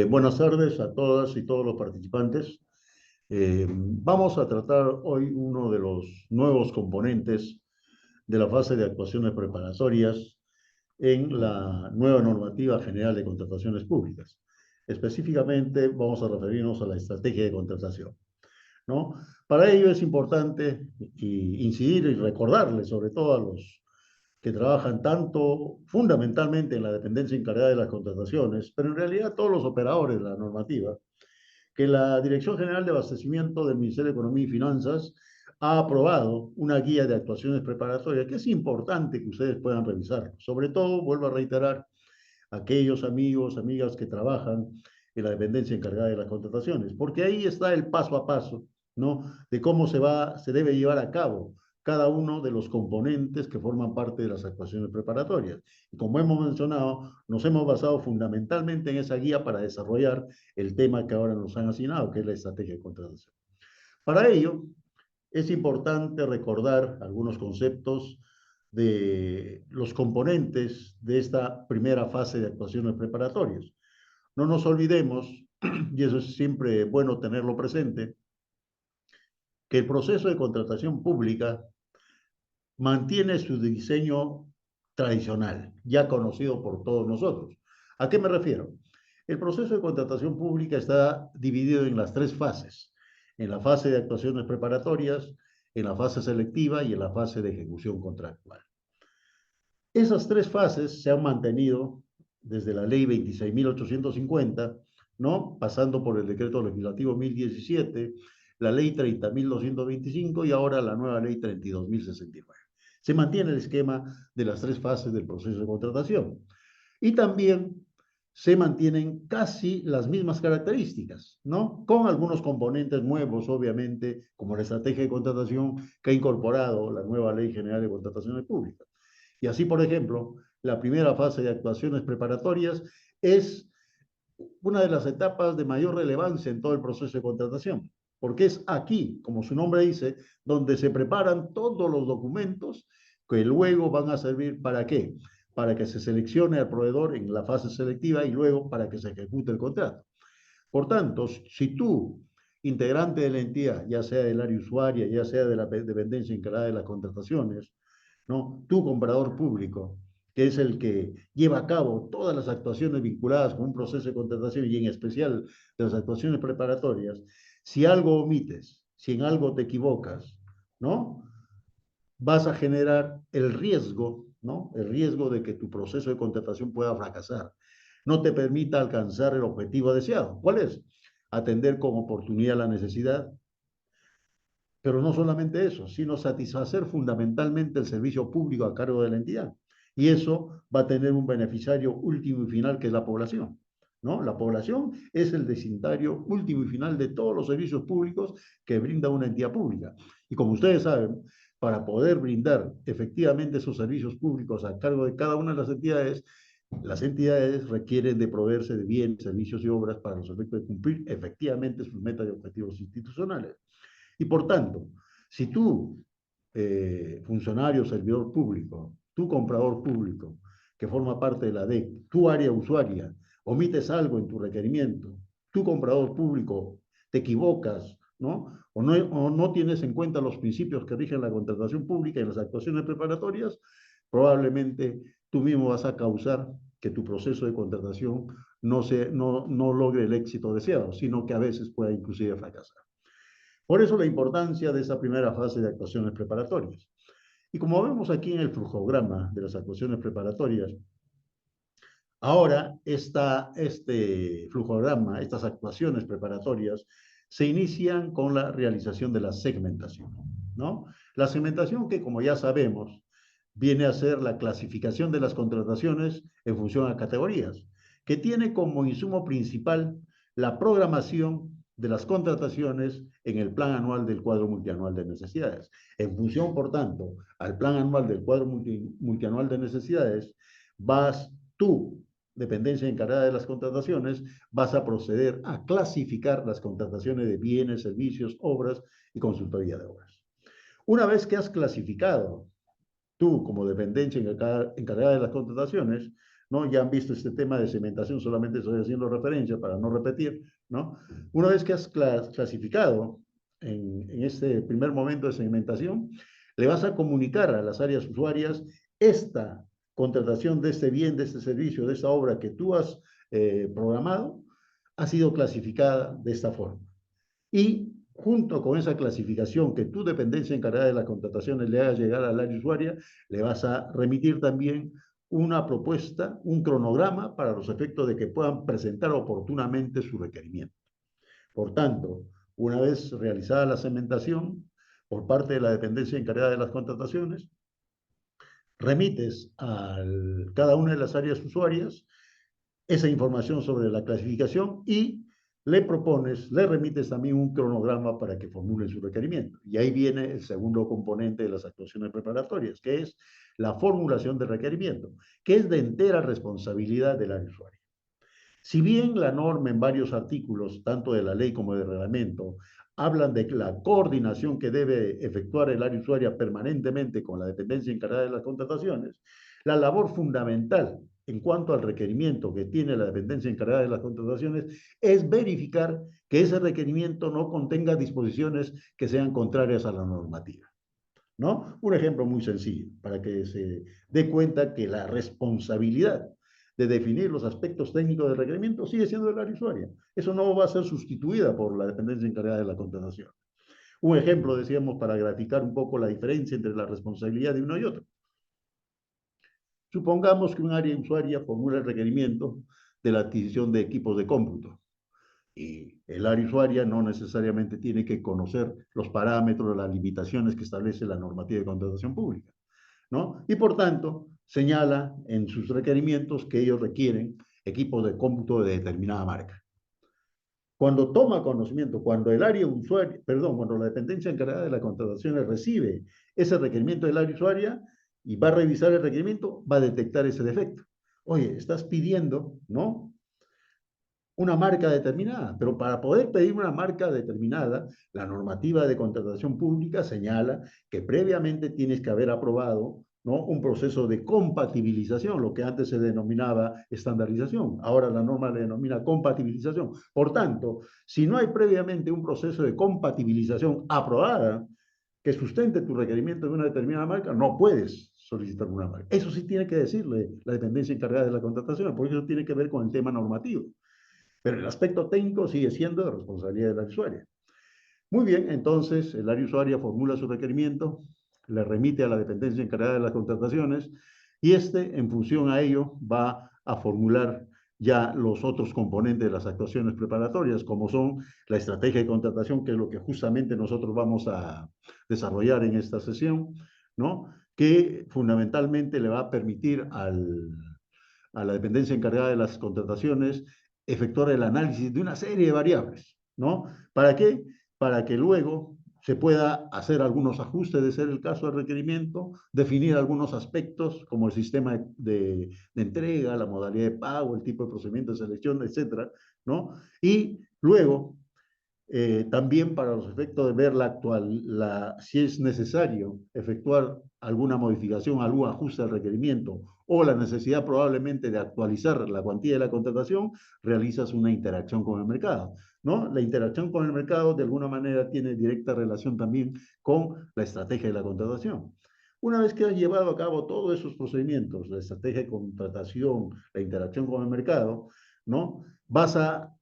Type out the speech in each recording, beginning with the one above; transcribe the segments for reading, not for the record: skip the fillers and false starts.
Buenas tardes a todas y todos los participantes. Vamos a tratar hoy uno de los nuevos componentes de la fase de actuaciones preparatorias en la nueva normativa general de contrataciones públicas. Específicamente vamos a referirnos a la estrategia de contratación, ¿no? Para ello es importante incidir y recordarles, sobre todo a los que trabajan tanto fundamentalmente en la dependencia encargada de las contrataciones, pero en realidad todos los operadores de la normativa, que la Dirección General de Abastecimiento del Ministerio de Economía y Finanzas ha aprobado una guía de actuaciones preparatorias que es importante que ustedes puedan revisar. Sobre todo, vuelvo a reiterar, aquellos amigos, amigas que trabajan en la dependencia encargada de las contrataciones, porque ahí está el paso a paso, ¿no? De cómo se debe llevar a cabo cada uno de los componentes que forman parte de las actuaciones preparatorias. Y como hemos mencionado, nos hemos basado fundamentalmente en esa guía para desarrollar el tema que ahora nos han asignado, que es la estrategia de contratación. Para ello, es importante recordar algunos conceptos de los componentes de esta primera fase de actuaciones preparatorias. No nos olvidemos, y eso es siempre bueno tenerlo presente, que el proceso de contratación pública mantiene su diseño tradicional, ya conocido por todos nosotros. ¿A qué me refiero? El proceso de contratación pública está dividido en las tres fases: en la fase de actuaciones preparatorias, en la fase selectiva y en la fase de ejecución contractual. Esas tres fases se han mantenido desde la ley 26.850, ¿no? Pasando por el decreto legislativo 1017, la ley 30.225 y ahora la nueva ley 32.069. Se mantiene el esquema de las tres fases del proceso de contratación. Y también se mantienen casi las mismas características, ¿no? Con algunos componentes nuevos, obviamente, como la estrategia de contratación que ha incorporado la nueva Ley General de Contrataciones Públicas. Y así, por ejemplo, la primera fase de actuaciones preparatorias es una de las etapas de mayor relevancia en todo el proceso de contratación, porque es aquí, como su nombre dice, donde se preparan todos los documentos que luego van a servir para qué, para que se seleccione al proveedor en la fase selectiva y luego para que se ejecute el contrato. Por tanto, si tú, integrante de la entidad, ya sea del área usuaria, ya sea de la dependencia encargada de las contrataciones, ¿no? Tu comprador público, que es el que lleva a cabo todas las actuaciones vinculadas con un proceso de contratación y en especial de las actuaciones preparatorias, si algo omites, si en algo te equivocas, ¿no? Vas a generar el riesgo, ¿no? El riesgo de que tu proceso de contratación pueda fracasar, no te permita alcanzar el objetivo deseado. ¿Cuál es? Atender con oportunidad la necesidad, pero no solamente eso, sino satisfacer fundamentalmente el servicio público a cargo de la entidad. Y eso va a tener un beneficiario último y final, que es la población, ¿no? La población es el destinatario último y final de todos los servicios públicos que brinda una entidad pública. Y como ustedes saben, para poder brindar efectivamente esos servicios públicos a cargo de cada una de las entidades requieren de proveerse de bienes, servicios y obras para los efectos de cumplir efectivamente sus metas y objetivos institucionales. Y por tanto, si tú, funcionario, servidor público, tu comprador público, que forma parte de la DEC, tu área usuaria, omites algo en tu requerimiento, tu comprador público, te equivocas, ¿no? O no tienes en cuenta los principios que rigen la contratación pública y las actuaciones preparatorias, probablemente tú mismo vas a causar que tu proceso de contratación no logre el éxito deseado, sino que a veces pueda inclusive fracasar. Por eso la importancia de esa primera fase de actuaciones preparatorias. Y como vemos aquí en el flujograma de las actuaciones preparatorias, ahora este flujograma, estas actuaciones preparatorias, se inician con la realización de la segmentación, ¿no? La segmentación, que como ya sabemos, viene a ser la clasificación de las contrataciones en función a categorías, que tiene como insumo principal la programación de las contrataciones en el plan anual del cuadro multianual de necesidades. En función, por tanto, al plan anual del cuadro multianual de necesidades, vas tú, dependencia encargada de las contrataciones, vas a proceder a clasificar las contrataciones de bienes, servicios, obras y consultoría de obras. Una vez que has clasificado tú como dependencia encargada de las contrataciones, ¿no? Ya han visto este tema de segmentación, solamente estoy haciendo referencia para no repetir, ¿no? Una vez que has clasificado en este primer momento de segmentación, le vas a comunicar a las áreas usuarias esta contratación de este bien, de este servicio, de esta obra que tú has programado, ha sido clasificada de esta forma. Y junto con esa clasificación que tu dependencia encargada de las contrataciones le haga llegar al área usuaria, le vas a remitir también una propuesta, un cronograma para los efectos de que puedan presentar oportunamente su requerimiento. Por tanto, una vez realizada la segmentación por parte de la dependencia encargada de las contrataciones, remites a cada una de las áreas usuarias esa información sobre la clasificación y le propones, le remites también un cronograma para que formule su requerimiento. Y ahí viene el segundo componente de las actuaciones preparatorias, que es la formulación del requerimiento, que es de entera responsabilidad del área usuaria. Si bien la norma en varios artículos, tanto de la ley como del reglamento, hablan de la coordinación que debe efectuar el área usuaria permanentemente con la dependencia encargada de las contrataciones, la labor fundamental en cuanto al requerimiento que tiene la dependencia encargada de las contrataciones es verificar que ese requerimiento no contenga disposiciones que sean contrarias a la normativa, ¿no? Un ejemplo muy sencillo para que se dé cuenta que la responsabilidad de definir los aspectos técnicos del requerimiento sigue siendo del área usuaria. Eso no va a ser sustituida por la dependencia encargada de la contratación. Un ejemplo, decíamos, para graficar un poco la diferencia entre la responsabilidad de uno y otro. Supongamos que un área usuaria formula el requerimiento de la adquisición de equipos de cómputo. Y el área usuaria no necesariamente tiene que conocer los parámetros, las limitaciones que establece la normativa de contratación pública, ¿no? Y por tanto, señala en sus requerimientos que ellos requieren equipos de cómputo de determinada marca. Cuando toma conocimiento, cuando el área usuaria, perdón, cuando la dependencia encargada de las contrataciones recibe ese requerimiento del área usuaria y va a revisar el requerimiento, va a detectar ese defecto. Oye, estás pidiendo, ¿no?, una marca determinada, pero para poder pedir una marca determinada, la normativa de contratación pública señala que previamente tienes que haber aprobado, ¿no?, un proceso de compatibilización, lo que antes se denominaba estandarización. Ahora la norma le denomina compatibilización. Por tanto, si no hay previamente un proceso de compatibilización aprobada que sustente tu requerimiento de una determinada marca, no puedes solicitar una marca. Eso sí tiene que decirle la dependencia encargada de la contratación, porque eso tiene que ver con el tema normativo. Pero el aspecto técnico sigue siendo de responsabilidad del área usuaria. Muy bien, entonces el área usuaria formula su requerimiento, le remite a la dependencia encargada de las contrataciones y en función a ello, va a formular ya los otros componentes de las actuaciones preparatorias, como son la estrategia de contratación, que es lo que justamente nosotros vamos a desarrollar en esta sesión, ¿no?, que fundamentalmente le va a permitir a la dependencia encargada de las contrataciones efectuar el análisis de una serie de variables, ¿no? ¿Para qué? Para que luego se pueda hacer algunos ajustes de ser el caso del requerimiento, definir algunos aspectos como el sistema de entrega, la modalidad de pago, el tipo de procedimiento de selección, etcétera, ¿no? Y luego, también para los efectos de ver si es necesario efectuar alguna modificación, algún ajuste al requerimiento o la necesidad probablemente de actualizar la cuantía de la contratación, realizas una interacción con el mercado, ¿no? La interacción con el mercado de alguna manera tiene directa relación también con la estrategia de la contratación. Una vez que has llevado a cabo todos esos procedimientos, la estrategia de contratación, la interacción con el mercado, ¿no?, vas a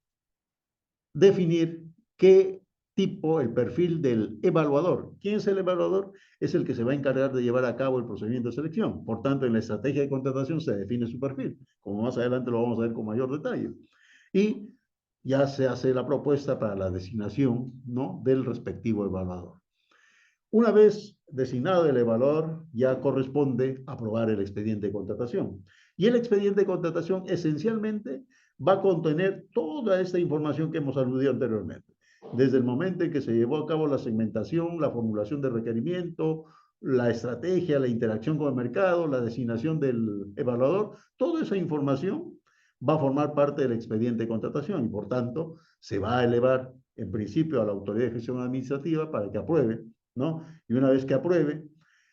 definir qué tipo, el perfil del evaluador. ¿Quién es el evaluador? Es el que se va a encargar de llevar a cabo el procedimiento de selección. Por tanto, en la estrategia de contratación se define su perfil, como más adelante lo vamos a ver con mayor detalle. Y ya se hace la propuesta para la designación, ¿no?, del respectivo evaluador. Una vez designado el evaluador, ya corresponde aprobar el expediente de contratación. Y el expediente de contratación esencialmente va a contener toda esta información que hemos aludido anteriormente. Desde el momento en que se llevó a cabo la segmentación, la formulación de requerimiento, la estrategia, la interacción con el mercado, la designación del evaluador, toda esa información va a formar parte del expediente de contratación y por tanto se va a elevar en principio a la autoridad de gestión administrativa para que apruebe, ¿no? Y una vez que apruebe,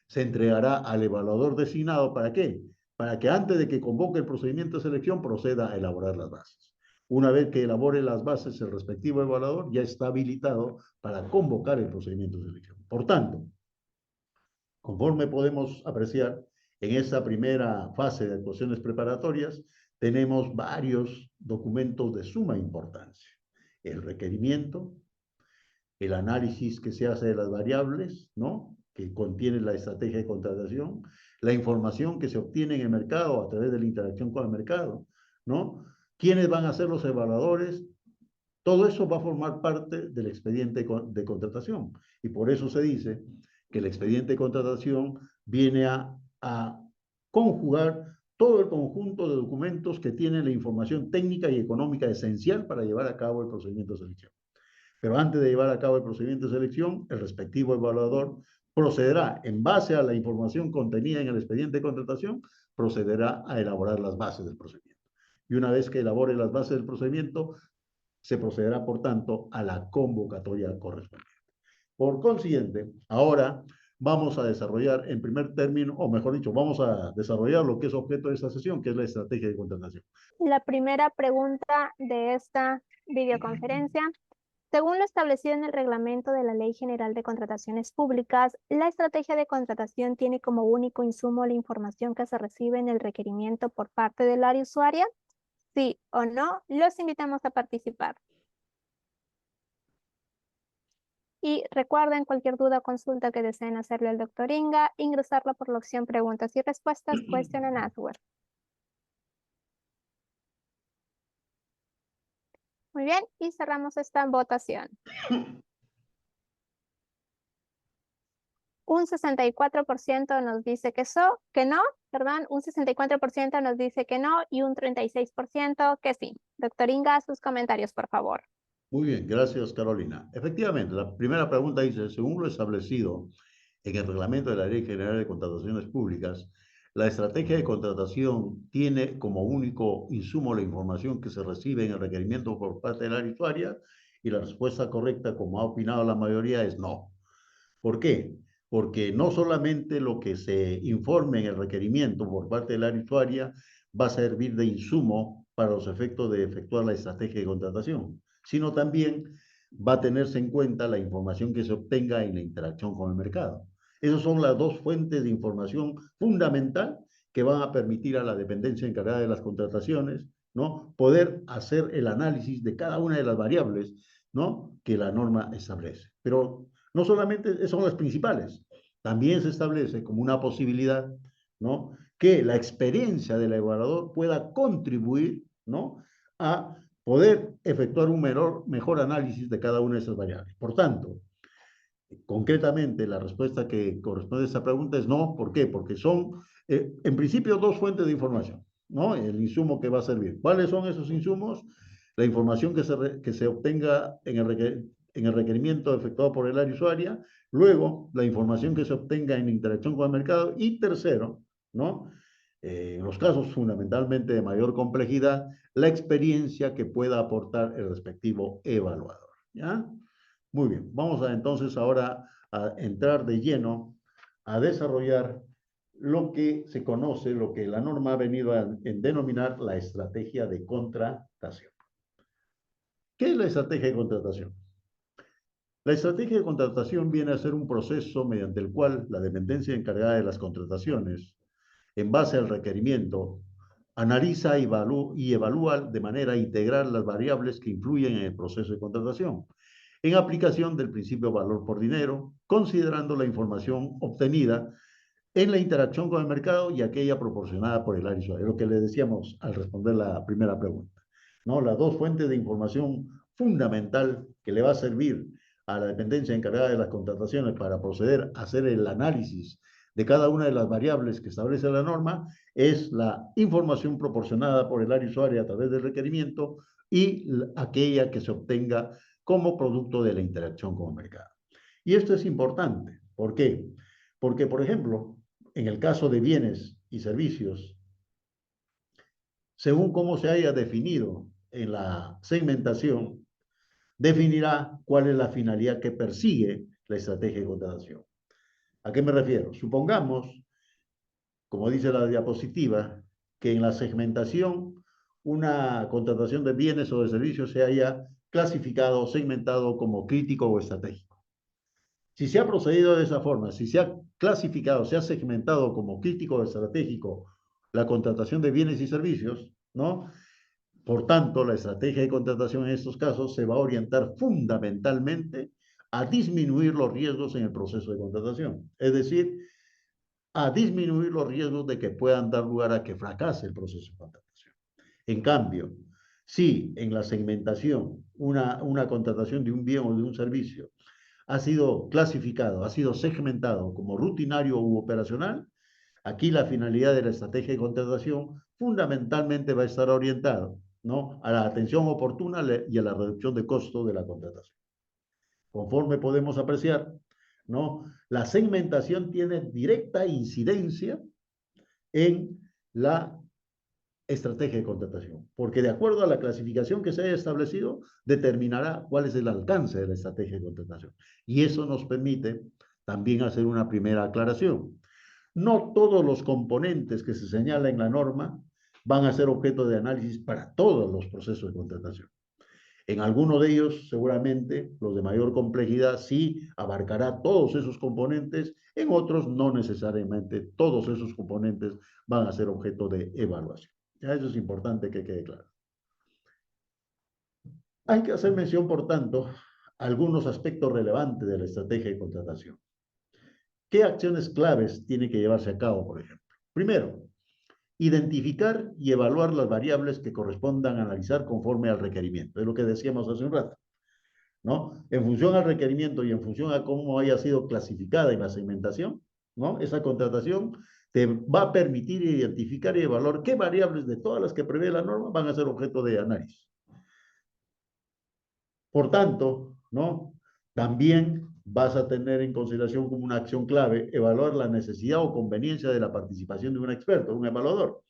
se entregará al evaluador designado. ¿Para qué? para que antes de que convoque el procedimiento de selección proceda a elaborar las bases. Una vez que elabore las bases, el respectivo evaluador ya está habilitado para convocar el procedimiento de selección. Por tanto, conforme podemos apreciar, en esta primera fase de actuaciones preparatorias tenemos varios documentos de suma importancia. El requerimiento, el análisis que se hace de las variables, ¿no?, que contiene la estrategia de contratación, la información que se obtiene en el mercado a través de la interacción con el mercado, ¿no? ¿Quiénes van a ser los evaluadores? Todo eso va a formar parte del expediente de contratación. Y por eso se dice que el expediente de contratación viene a conjugar todo el conjunto de documentos que tienen la información técnica y económica esencial para llevar a cabo el procedimiento de selección. Pero antes de llevar a cabo el procedimiento de selección, el respectivo evaluador procederá, en base a la información contenida en el expediente de contratación, procederá a elaborar las bases del procedimiento. Y una vez que elabore las bases del procedimiento, se procederá, por tanto, a la convocatoria correspondiente. Por consiguiente, ahora vamos a desarrollar en primer término, o mejor dicho, vamos a desarrollar lo que es objeto de esta sesión, que es la estrategia de contratación. La primera pregunta de esta videoconferencia. Según lo establecido en el reglamento de la Ley General de Contrataciones Públicas, la estrategia de contratación tiene como único insumo la información que se recibe en el requerimiento por parte del área usuaria. Sí o no, los invitamos a participar. Y recuerden, cualquier duda o consulta que deseen hacerle al doctor Inga, ingresarla por la opción preguntas y respuestas, question and answer. Muy bien, y cerramos esta votación. Un 64% nos dice que no, perdón, un 64% nos dice que no y un 36% que sí. Doctor Inga, sus comentarios, por favor. Muy bien, gracias, Carolina. Efectivamente, la primera pregunta dice, según lo establecido en el reglamento de la Ley General de Contrataciones Públicas, la estrategia de contratación tiene como único insumo la información que se recibe en el requerimiento por parte del área usuaria, y la respuesta correcta, como ha opinado la mayoría, es no. ¿Por qué? Porque no solamente lo que se informe en el requerimiento por parte del área usuaria va a servir de insumo para los efectos de efectuar la estrategia de contratación, sino también va a tenerse en cuenta la información que se obtenga en la interacción con el mercado. Esas son las dos fuentes de información fundamental que van a permitir a la dependencia encargada de las contrataciones, ¿no?, poder hacer el análisis de cada una de las variables, ¿no?, que la norma establece. Pero no solamente son las principales, también se establece como una posibilidad, ¿no?, que la experiencia del evaluador pueda contribuir, ¿no?, a poder efectuar un mejor análisis de cada una de esas variables. Por tanto, concretamente, la respuesta que corresponde a esta pregunta es no. ¿Por qué? Porque son, en principio, dos fuentes de información, ¿no? El insumo que va a servir. ¿Cuáles son esos insumos? La información que se obtenga en el requerimiento efectuado por el área usuaria, luego la información que se obtenga en interacción con el mercado, y tercero, ¿no?, en los casos fundamentalmente de mayor complejidad, la experiencia que pueda aportar el respectivo evaluador, ¿ya? Muy bien, vamos a entonces ahora a entrar de lleno a desarrollar lo que se conoce, lo que la norma ha venido a denominar la estrategia de contratación. ¿Qué es la estrategia de contratación? La estrategia de contratación viene a ser un proceso mediante el cual la dependencia encargada de las contrataciones, en base al requerimiento, analiza y evalúa de manera integral las variables que influyen en el proceso de contratación, en aplicación del principio valor por dinero, considerando la información obtenida en la interacción con el mercado y aquella proporcionada por el área usuaria. Es lo que le decíamos al responder la primera pregunta, ¿no? Las dos fuentes de información fundamental que le va a servir a la dependencia encargada de las contrataciones para proceder a hacer el análisis de cada una de las variables que establece la norma es la información proporcionada por el área usuaria a través del requerimiento y aquella que se obtenga como producto de la interacción con el mercado. Y esto es importante. ¿Por qué? Porque, por ejemplo, en el caso de bienes y servicios, según cómo se haya definido en la segmentación, definirá cuál es la finalidad que persigue la estrategia de contratación. ¿A qué me refiero? Supongamos como dice la diapositiva, que en la segmentación una contratación de bienes o de servicios se haya clasificado o segmentado como crítico o estratégico. Si se ha procedido de esa forma, si se ha clasificado, se ha segmentado como crítico o estratégico la contratación de bienes y servicios, ¿no? Por tanto, la estrategia de contratación en estos casos se va a orientar fundamentalmente a disminuir los riesgos en el proceso de contratación. Es decir, a disminuir los riesgos de que puedan dar lugar a que fracase el proceso de contratación. En cambio, si en la segmentación una contratación de un bien o de un servicio ha sido clasificado, ha sido segmentado como rutinario u operacional, aquí la finalidad de la estrategia de contratación fundamentalmente va a estar orientado, ¿no?, a la atención oportuna y a la reducción de costos de la contratación. Conforme podemos apreciar, ¿no?, la segmentación tiene directa incidencia en la estrategia de contratación, porque de acuerdo a la clasificación que se haya establecido, determinará cuál es el alcance de la estrategia de contratación. Y eso nos permite también hacer una primera aclaración. No todos los componentes que se señala en la norma van a ser objeto de análisis para todos los procesos de contratación. En alguno de ellos, seguramente, los de mayor complejidad sí abarcará todos esos componentes, en otros no necesariamente todos esos componentes van a ser objeto de evaluación. Ya eso es importante que quede claro. Hay que hacer mención, por tanto, a algunos aspectos relevantes de la estrategia de contratación. ¿Qué acciones claves tiene que llevarse a cabo, por ejemplo? Primero, identificar y evaluar las variables que correspondan a analizar conforme al requerimiento. Es lo que decíamos hace un rato, ¿no? En función al requerimiento y en función a cómo haya sido clasificada en la segmentación, ¿no?, esa contratación te va a permitir identificar y evaluar qué variables de todas las que prevé la norma van a ser objeto de análisis. Por tanto, ¿no?, también vas a tener en consideración como una acción clave evaluar la necesidad o conveniencia de la participación de un experto, un evaluador.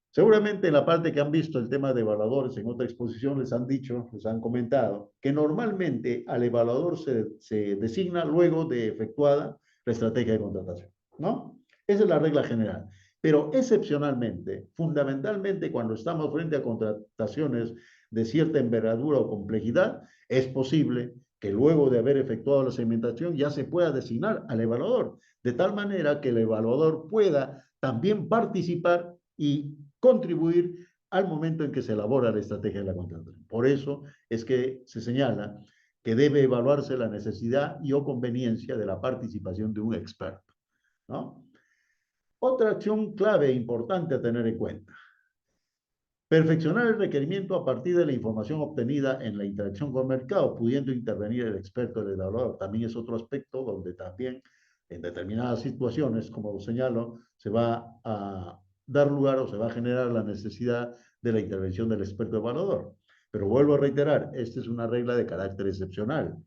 Seguramente en la parte que han visto el tema de evaluadores en otra exposición les han dicho, les han comentado, que normalmente al evaluador se designa luego de efectuada la estrategia de contratación, ¿no? Esa es la regla general. Pero excepcionalmente, fundamentalmente cuando estamos frente a contrataciones de cierta envergadura o complejidad, es posible que luego de haber efectuado la segmentación ya se pueda designar al evaluador, de tal manera que el evaluador pueda también participar y contribuir al momento en que se elabora la estrategia de la contratación. Por eso es que se señala que debe evaluarse la necesidad y o conveniencia de la participación de un experto, ¿no? Otra acción clave e importante a tener en cuenta: perfeccionar el requerimiento a partir de la información obtenida en la interacción con el mercado, pudiendo intervenir el experto del evaluador. También es otro aspecto donde también en determinadas situaciones, como señalo, se va a dar lugar o se va a generar la necesidad de la intervención del experto evaluador. Pero vuelvo a reiterar, esta es una regla de carácter excepcional.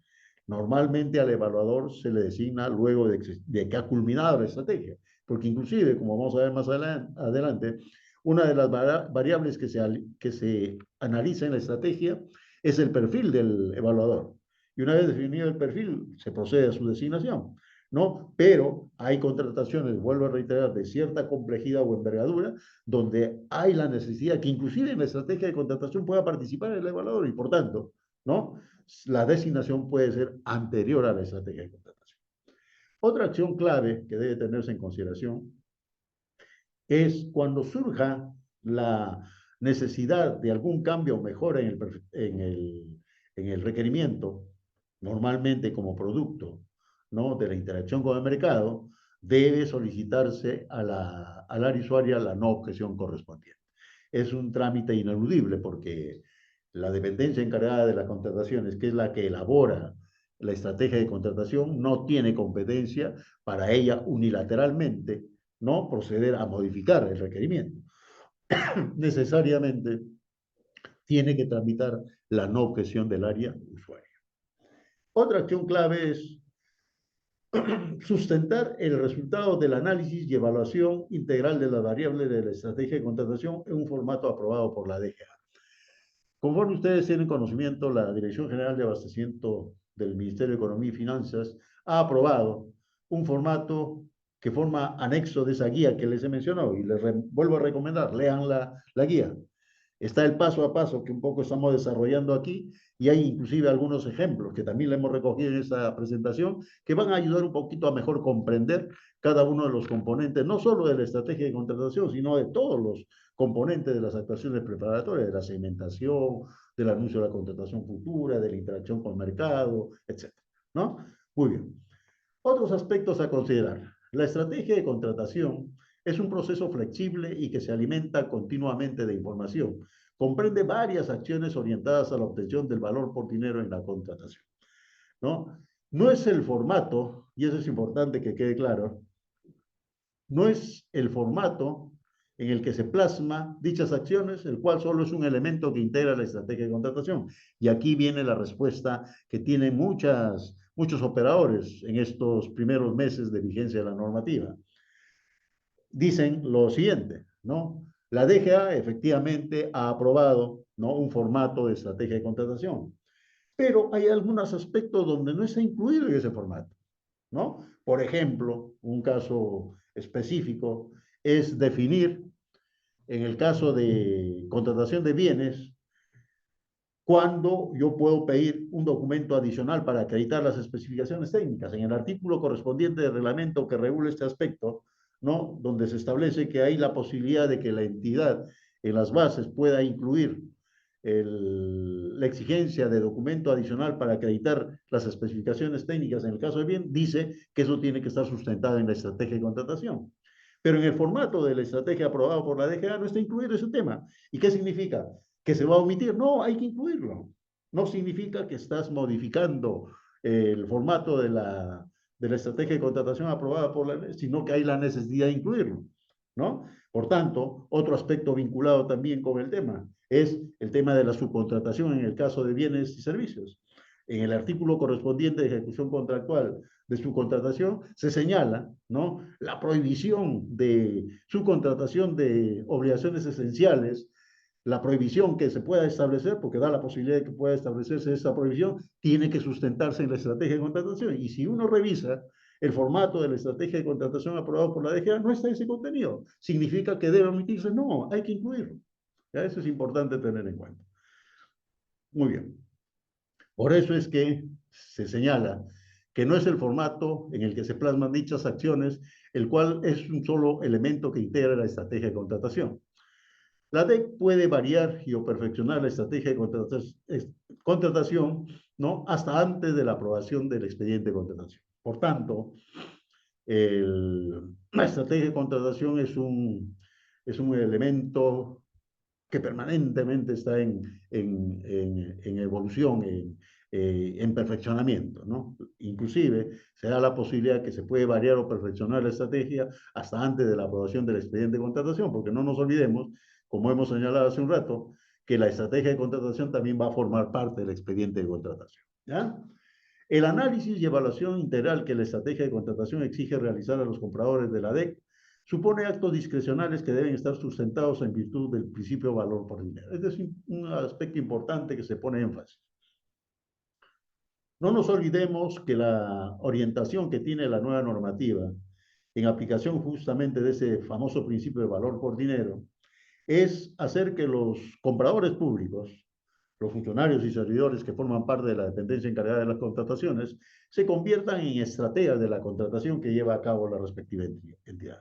Normalmente al evaluador se le designa luego de que ha culminado la estrategia, porque inclusive, como vamos a ver más adelante, una de las variables que se analiza en la estrategia es el perfil del evaluador. Y una vez definido el perfil, se procede a su designación, ¿no? Pero hay contrataciones, vuelvo a reiterar, de cierta complejidad o envergadura, donde hay la necesidad que inclusive en la estrategia de contratación pueda participar el evaluador y, por tanto, ¿no?, la designación puede ser anterior a la estrategia de contratación. Otra acción clave que debe tenerse en consideración es cuando surja la necesidad de algún cambio o mejora en el requerimiento, normalmente como producto, ¿no?, de la interacción con el mercado, debe solicitarse al área usuaria la no objeción correspondiente. Es un trámite ineludible porque la dependencia encargada de las contrataciones, que es la que elabora la estrategia de contratación, no tiene competencia para ella unilateralmente no proceder a modificar el requerimiento. Necesariamente tiene que tramitar la no objeción del área usuaria. Otra acción clave es sustentar el resultado del análisis y evaluación integral de las variables de la estrategia de contratación en un formato aprobado por la DGA. Conforme ustedes tienen conocimiento, la Dirección General de Abastecimiento del Ministerio de Economía y Finanzas ha aprobado un formato que forma anexo de esa guía que les he mencionado, y les vuelvo a recomendar, lean la guía. Está el paso a paso que un poco estamos desarrollando aquí, y hay inclusive algunos ejemplos que también le hemos recogido en esta presentación, que van a ayudar un poquito a mejor comprender cada uno de los componentes, no solo de la estrategia de contratación, sino de todos los componentes de las actuaciones preparatorias, de la segmentación, del anuncio de la contratación futura, de la interacción con el mercado, etc. ¿No? Muy bien. Otros aspectos a considerar. La estrategia de contratación es un proceso flexible y que se alimenta continuamente de información. Comprende varias acciones orientadas a la obtención del valor por dinero en la contratación, ¿no? No es el formato, y eso es importante que quede claro, no es el formato en el que se plasma dichas acciones, el cual solo es un elemento que integra la estrategia de contratación. Y aquí viene la respuesta que tienen muchos operadores en estos primeros meses de vigencia de la normativa. Dicen lo siguiente, ¿no? La DGA efectivamente ha aprobado, ¿no?, un formato de estrategia de contratación, pero hay algunos aspectos donde no está incluido en ese formato, ¿no? Por ejemplo, un caso específico es definir, en el caso de contratación de bienes, cuándo yo puedo pedir un documento adicional para acreditar las especificaciones técnicas. En el artículo correspondiente del reglamento que regula este aspecto, ¿no?, donde se establece que hay la posibilidad de que la entidad en las bases pueda incluir la exigencia de documento adicional para acreditar las especificaciones técnicas en el caso de bien, dice que eso tiene que estar sustentado en la estrategia de contratación. Pero en el formato de la estrategia aprobada por la DGA no está incluido ese tema. ¿Y qué significa? ¿Que se va a omitir? No, hay que incluirlo. No significa que estás modificando el formato de la estrategia de contratación aprobada por la ley, sino que hay la necesidad de incluirlo, ¿no? Por tanto, otro aspecto vinculado también con el tema es el tema de la subcontratación en el caso de bienes y servicios. En el artículo correspondiente de ejecución contractual de subcontratación se señala, ¿no?, la prohibición de subcontratación de obligaciones esenciales, la prohibición que se pueda establecer, porque da la posibilidad de que pueda establecerse esa prohibición, tiene que sustentarse en la estrategia de contratación. Y si uno revisa el formato de la estrategia de contratación aprobado por la DGA, no está ese contenido. ¿Significa que debe omitirse? No, hay que incluirlo. ¿Ya? Eso es importante tener en cuenta. Muy bien. Por eso es que se señala que no es el formato en el que se plasman dichas acciones, el cual es un solo elemento que integra la estrategia de contratación. La DEC puede variar y o perfeccionar la estrategia de contratación, ¿no?, hasta antes de la aprobación del expediente de contratación. Por tanto, la estrategia de contratación es un elemento que permanentemente está en evolución, en perfeccionamiento, ¿no? Inclusive se da la posibilidad que se puede variar o perfeccionar la estrategia hasta antes de la aprobación del expediente de contratación, porque no nos olvidemos, como hemos señalado hace un rato, que la estrategia de contratación también va a formar parte del expediente de contratación, ¿ya? El análisis y evaluación integral que la estrategia de contratación exige realizar a los compradores de la DEC supone actos discrecionales que deben estar sustentados en virtud del principio de valor por dinero. Este es un aspecto importante que se pone énfasis. No nos olvidemos que la orientación que tiene la nueva normativa en aplicación justamente de ese famoso principio de valor por dinero es hacer que los compradores públicos, los funcionarios y servidores que forman parte de la dependencia encargada de las contrataciones, se conviertan en estrategas de la contratación que lleva a cabo la respectiva entidad.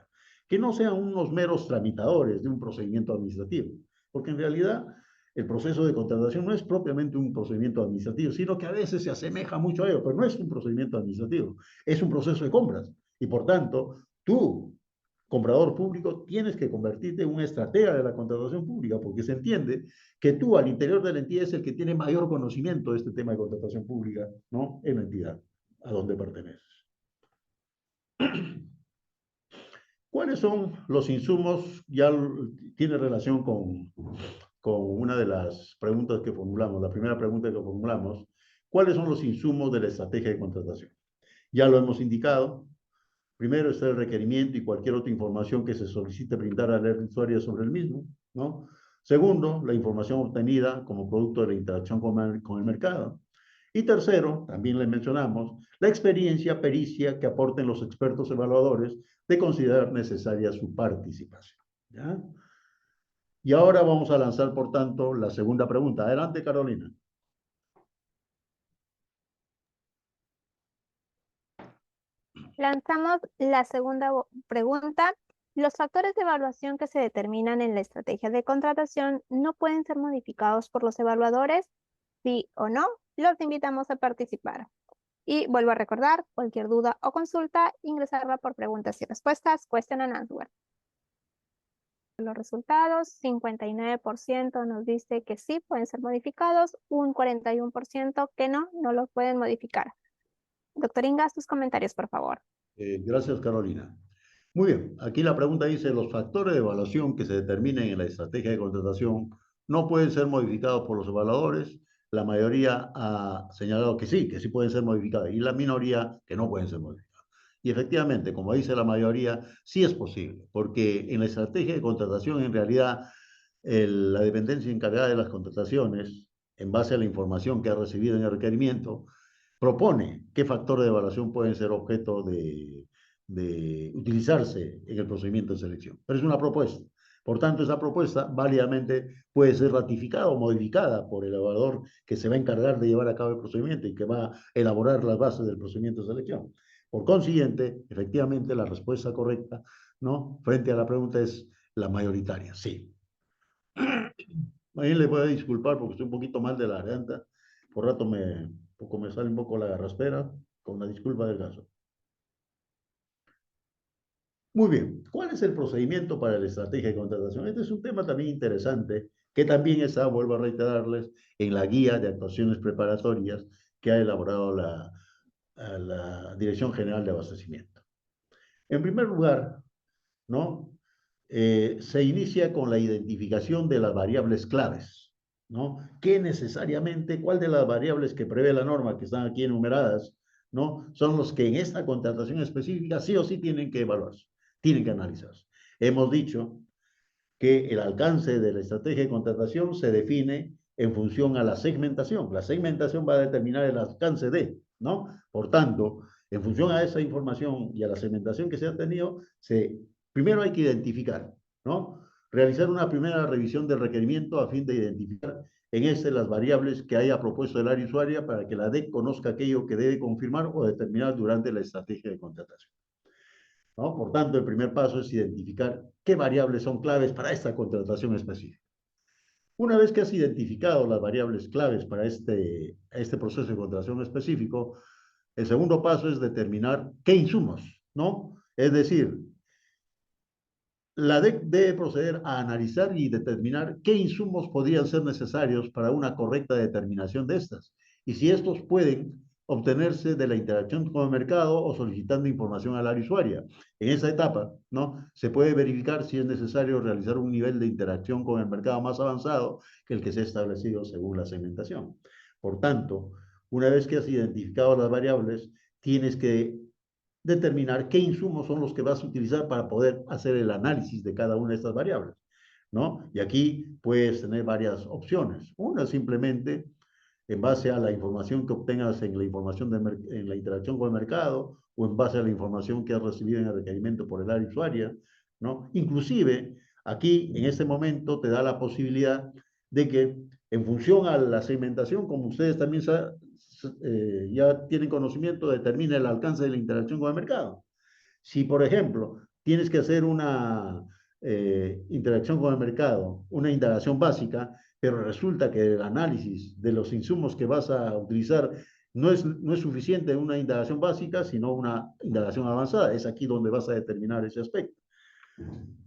Que no sean unos meros tramitadores de un procedimiento administrativo, porque en realidad el proceso de contratación no es propiamente un procedimiento administrativo, sino que a veces se asemeja mucho a ello, pero no es un procedimiento administrativo, es un proceso de compras. Y por tanto, tú, comprador público, tienes que convertirte en una estratega de la contratación pública, porque se entiende que tú al interior de la entidad es el que tiene mayor conocimiento de este tema de contratación pública, ¿no?, en la entidad a donde perteneces. ¿Cuáles son los insumos? Ya tiene relación con una de las preguntas que formulamos, la primera pregunta que formulamos. ¿Cuáles son los insumos de la estrategia de contratación? Ya lo hemos indicado. Primero está el requerimiento y cualquier otra información que se solicite brindar al usuario sobre el mismo, ¿no? Segundo, la información obtenida como producto de la interacción con el mercado. Y tercero, también le mencionamos, la experiencia, pericia que aporten los expertos evaluadores de considerar necesaria su participación. ¿Ya? Y ahora vamos a lanzar, por tanto, la segunda pregunta. Adelante, Carolina. Lanzamos la segunda pregunta. Los factores de evaluación que se determinan en la estrategia de contratación no pueden ser modificados por los evaluadores. Sí o no, los invitamos a participar. Y vuelvo a recordar, cualquier duda o consulta, ingresarla por preguntas y respuestas, question and answer. Los resultados, 59% nos dice que sí pueden ser modificados, un 41% que no los pueden modificar. Doctor Ingas, tus comentarios, por favor. Gracias, Carolina. Muy bien, aquí la pregunta dice, los factores de evaluación que se determinen en la estrategia de contratación no pueden ser modificados por los evaluadores. La mayoría ha señalado que sí pueden ser modificados y la minoría que no pueden ser modificados. Y efectivamente, como dice la mayoría, sí es posible, porque en la estrategia de contratación, en realidad, la dependencia encargada de las contrataciones, en base a la información que ha recibido en el requerimiento, propone qué factores de evaluación pueden ser objeto de utilizarse en el procedimiento de selección. Pero es una propuesta. Por tanto, esa propuesta válidamente puede ser ratificada o modificada por el evaluador que se va a encargar de llevar a cabo el procedimiento y que va a elaborar las bases del procedimiento de selección. Por consiguiente, efectivamente, la respuesta correcta, ¿no?, frente a la pregunta es la mayoritaria, sí. Ahí le voy a disculpar porque estoy un poquito mal de la garganta. Por rato me sale un poco la garraspera, con la disculpa del caso. Muy bien, ¿cuál es el procedimiento para la estrategia de contratación? Este es un tema también interesante, que también está, vuelvo a reiterarles, en la guía de actuaciones preparatorias que ha elaborado la Dirección General de Abastecimiento. En primer lugar, ¿no?, se inicia con la identificación de las variables claves, ¿no? ¿Qué necesariamente, cuál de las variables que prevé la norma que están aquí enumeradas, ¿no?, son los que en esta contratación específica sí o sí tienen que evaluarse, tienen que analizarse? Hemos dicho que el alcance de la estrategia de contratación se define en función a la segmentación. La segmentación va a determinar el alcance de, ¿no? Por tanto, en función a esa información y a la segmentación que se ha tenido, primero hay que identificar, ¿no?, realizar una primera revisión del requerimiento a fin de identificar en las variables que haya propuesto el área usuaria para que la DEC conozca aquello que debe confirmar o determinar durante la estrategia de contratación, ¿no? Por tanto, el primer paso es identificar qué variables son claves para esta contratación específica. Una vez que has identificado las variables claves para este proceso de contratación específico, el segundo paso es determinar qué insumos, ¿no? Es decir, la DEC debe proceder a analizar y determinar qué insumos podrían ser necesarios para una correcta determinación de estas, y si estos pueden obtenerse de la interacción con el mercado o solicitando información al área usuaria. En esa etapa, ¿no?, se puede verificar si es necesario realizar un nivel de interacción con el mercado más avanzado que el que se ha establecido según la segmentación. Por tanto, una vez que has identificado las variables, tienes que determinar qué insumos son los que vas a utilizar para poder hacer el análisis de cada una de estas variables, ¿no? Y aquí puedes tener varias opciones. Una, simplemente en base a la información que obtengas en la en la interacción con el mercado o en base a la información que has recibido en el requerimiento por el área usuaria, ¿no? Inclusive, aquí, en este momento, te da la posibilidad de que, en función a la segmentación, como ustedes también ya tienen conocimiento, determina el alcance de la interacción con el mercado. Si, por ejemplo, tienes que hacer una interacción con el mercado, una indagación básica, pero resulta que el análisis de los insumos que vas a utilizar no es suficiente en una indagación básica, sino una indagación avanzada. Es aquí donde vas a determinar ese aspecto.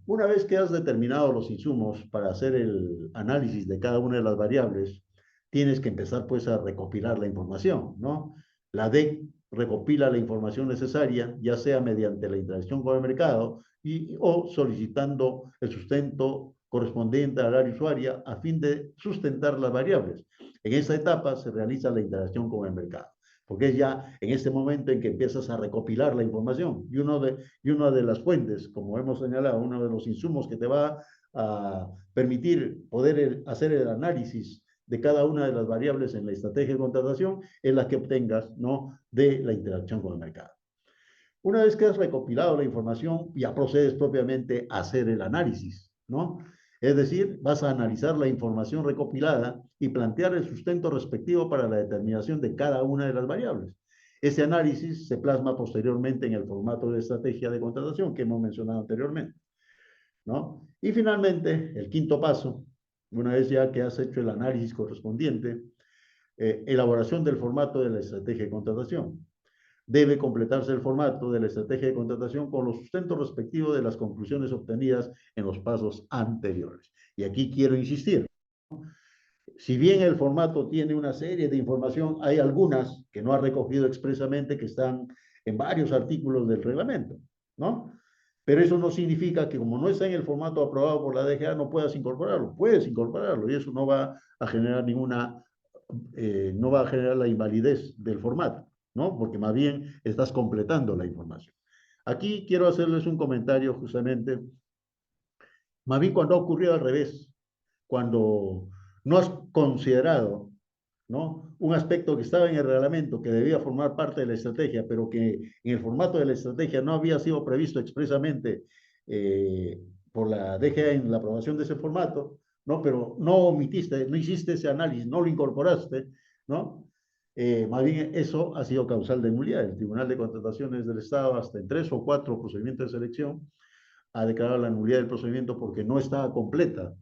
Una vez que has determinado los insumos para hacer el análisis de cada una de las variables, tienes que empezar pues a recopilar la información, ¿no? La DEC recopila la información necesaria, ya sea mediante la interacción con el mercado o solicitando el sustento correspondiente al área usuaria a fin de sustentar las variables. En esta etapa se realiza la interacción con el mercado, porque es ya en este momento en que empiezas a recopilar la información. Y una de las fuentes, como hemos señalado, uno de los insumos que te va a permitir poder hacer el análisis de cada una de las variables en la estrategia de contratación es la que obtengas, ¿no?, de la interacción con el mercado. Una vez que has recopilado la información, ya procedes propiamente a hacer el análisis, ¿no? Es decir, vas a analizar la información recopilada y plantear el sustento respectivo para la determinación de cada una de las variables. Ese análisis se plasma posteriormente en el formato de estrategia de contratación que hemos mencionado anteriormente, ¿no? Y finalmente, el quinto paso, una vez ya que has hecho el análisis correspondiente, elaboración del formato de la estrategia de contratación. Debe completarse el formato de la estrategia de contratación con los sustentos respectivos de las conclusiones obtenidas en los pasos anteriores. Y aquí quiero insistir, si bien el formato tiene una serie de información, hay algunas que no ha recogido expresamente que están en varios artículos del reglamento, ¿no? Pero eso no significa que como no está en el formato aprobado por la DGA no puedas incorporarlo. Puedes incorporarlo y eso no va a generar no va a generar la invalidez del formato, ¿no? Porque más bien estás completando la información. Aquí quiero hacerles un comentario justamente, más bien cuando ha ocurrido al revés, cuando no has considerado, ¿no?, un aspecto que estaba en el reglamento, que debía formar parte de la estrategia, pero que en el formato de la estrategia no había sido previsto expresamente por la DGA en la aprobación de ese formato, ¿no? Pero no omitiste, no hiciste ese análisis, no lo incorporaste, ¿no? Más bien eso ha sido causal de nulidad. El Tribunal de Contrataciones del Estado, hasta en 3 o 4 procedimientos de selección, ha declarado la nulidad del procedimiento porque no estaba completa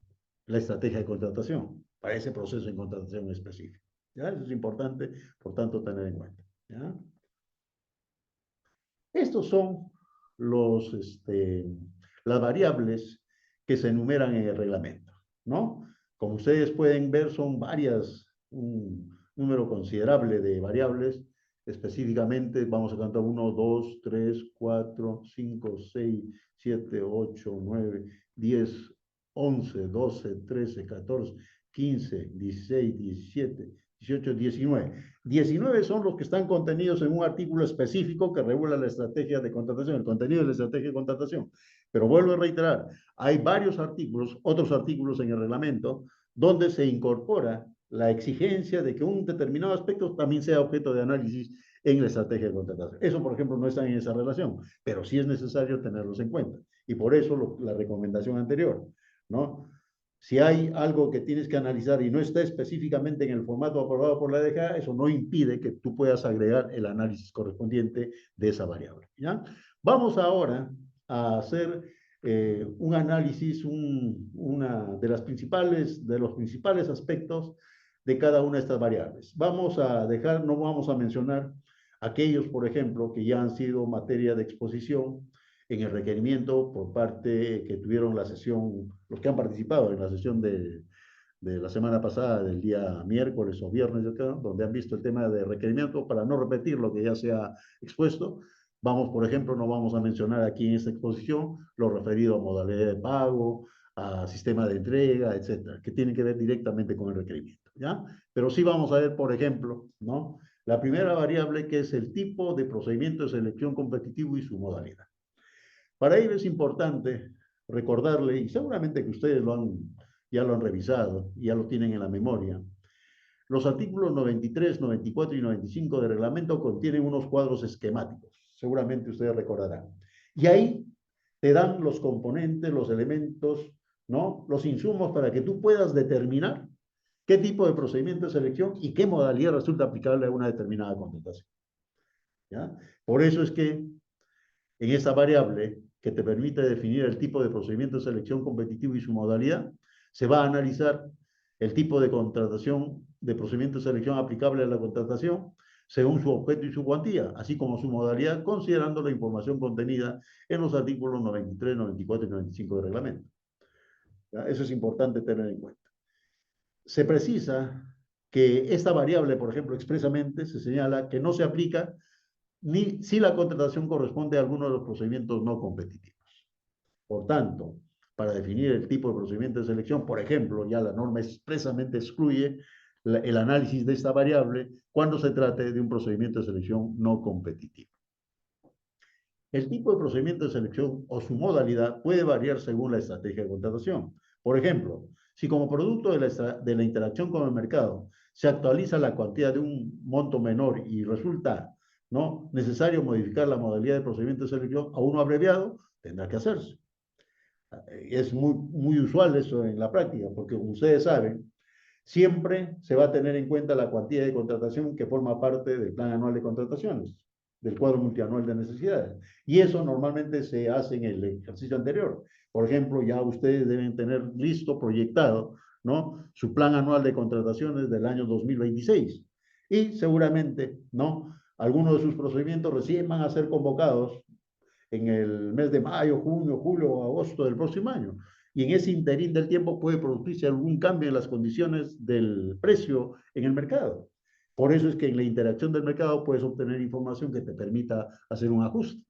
la estrategia de contratación para ese proceso de contratación específico. ¿Ya? Eso es importante, por tanto, tener en cuenta. ¿Ya? Estos son los, las variables que se enumeran en el reglamento, ¿no? Como ustedes pueden ver, son varias, un número considerable de variables. Específicamente, vamos a contar 1, 2, 3, 4, 5, 6, 7, 8, 9, 10, 11, 12, 13, 14, 15, 16, 17, 18, 19. 19 son los que están contenidos en un artículo específico que regula la estrategia de contratación, el contenido de la estrategia de contratación. Pero vuelvo a reiterar, hay varios artículos, otros artículos en el reglamento, donde se incorpora la exigencia de que un determinado aspecto también sea objeto de análisis en la estrategia de contratación. Eso, por ejemplo, no está en esa relación, pero sí es necesario tenerlos en cuenta. Y por eso la recomendación anterior, ¿no? Si hay algo que tienes que analizar y no está específicamente en el formato aprobado por la DGA, eso no impide que tú puedas agregar el análisis correspondiente de esa variable, ¿ya? Vamos ahora a hacer un análisis, de los principales aspectos de cada una de estas variables. No vamos a mencionar aquellos, por ejemplo, que ya han sido materia de exposición en el requerimiento por parte que tuvieron la sesión, los que han participado en la sesión de la semana pasada, del día miércoles o viernes, yo creo, donde han visto el tema de requerimiento, para no repetir lo que ya se ha expuesto. Por ejemplo, no vamos a mencionar aquí en esta exposición lo referido a modalidad de pago, a sistema de entrega, etcétera, que tienen que ver directamente con el requerimiento, ¿ya? Pero sí vamos a ver, por ejemplo, ¿no?, la primera variable, que es el tipo de procedimiento de selección competitivo y su modalidad. Para ello es importante recordarle, y seguramente que ustedes ya lo han revisado y ya lo tienen en la memoria, los artículos 93, 94 y 95 del reglamento contienen unos cuadros esquemáticos, seguramente ustedes recordarán. Y ahí te dan los componentes, los elementos, ¿no?, los insumos para que tú puedas determinar qué tipo de procedimiento de selección y qué modalidad resulta aplicable a una determinada contratación, ¿ya? Por eso es que en esa variable que te permite definir el tipo de procedimiento de selección competitivo y su modalidad, se va a analizar el tipo de contratación, de procedimiento de selección aplicable a la contratación, según su objeto y su cuantía, así como su modalidad, considerando la información contenida en los artículos 93, 94 y 95 del reglamento. ¿Ya? Eso es importante tener en cuenta. Se precisa que esta variable, por ejemplo, expresamente se señala que no se aplica ni si la contratación corresponde a alguno de los procedimientos no competitivos. Por tanto, para definir el tipo de procedimiento de selección, por ejemplo, ya la norma expresamente excluye el análisis de esta variable cuando se trate de un procedimiento de selección no competitivo. El tipo de procedimiento de selección o su modalidad puede variar según la estrategia de contratación. Por ejemplo, Si como producto de la interacción con el mercado se actualiza la cuantía de un monto menor y resulta, ¿no?, necesario modificar la modalidad de procedimiento de selección a uno abreviado, tendrá que hacerse. Es muy usual eso en la práctica, porque como ustedes saben, siempre se va a tener en cuenta la cuantía de contratación que forma parte del plan anual de contrataciones, del cuadro multianual de necesidades. Y eso normalmente se hace en el ejercicio anterior. Por ejemplo, ya ustedes deben tener listo, proyectado, ¿no?, su plan anual de contrataciones del año 2026. Y seguramente, ¿no?, algunos de sus procedimientos recién van a ser convocados en el mes de mayo, junio, julio o agosto del próximo año. Y en ese interín del tiempo puede producirse algún cambio en las condiciones del precio en el mercado. Por eso es que en la interacción del mercado puedes obtener información que te permita hacer un ajuste,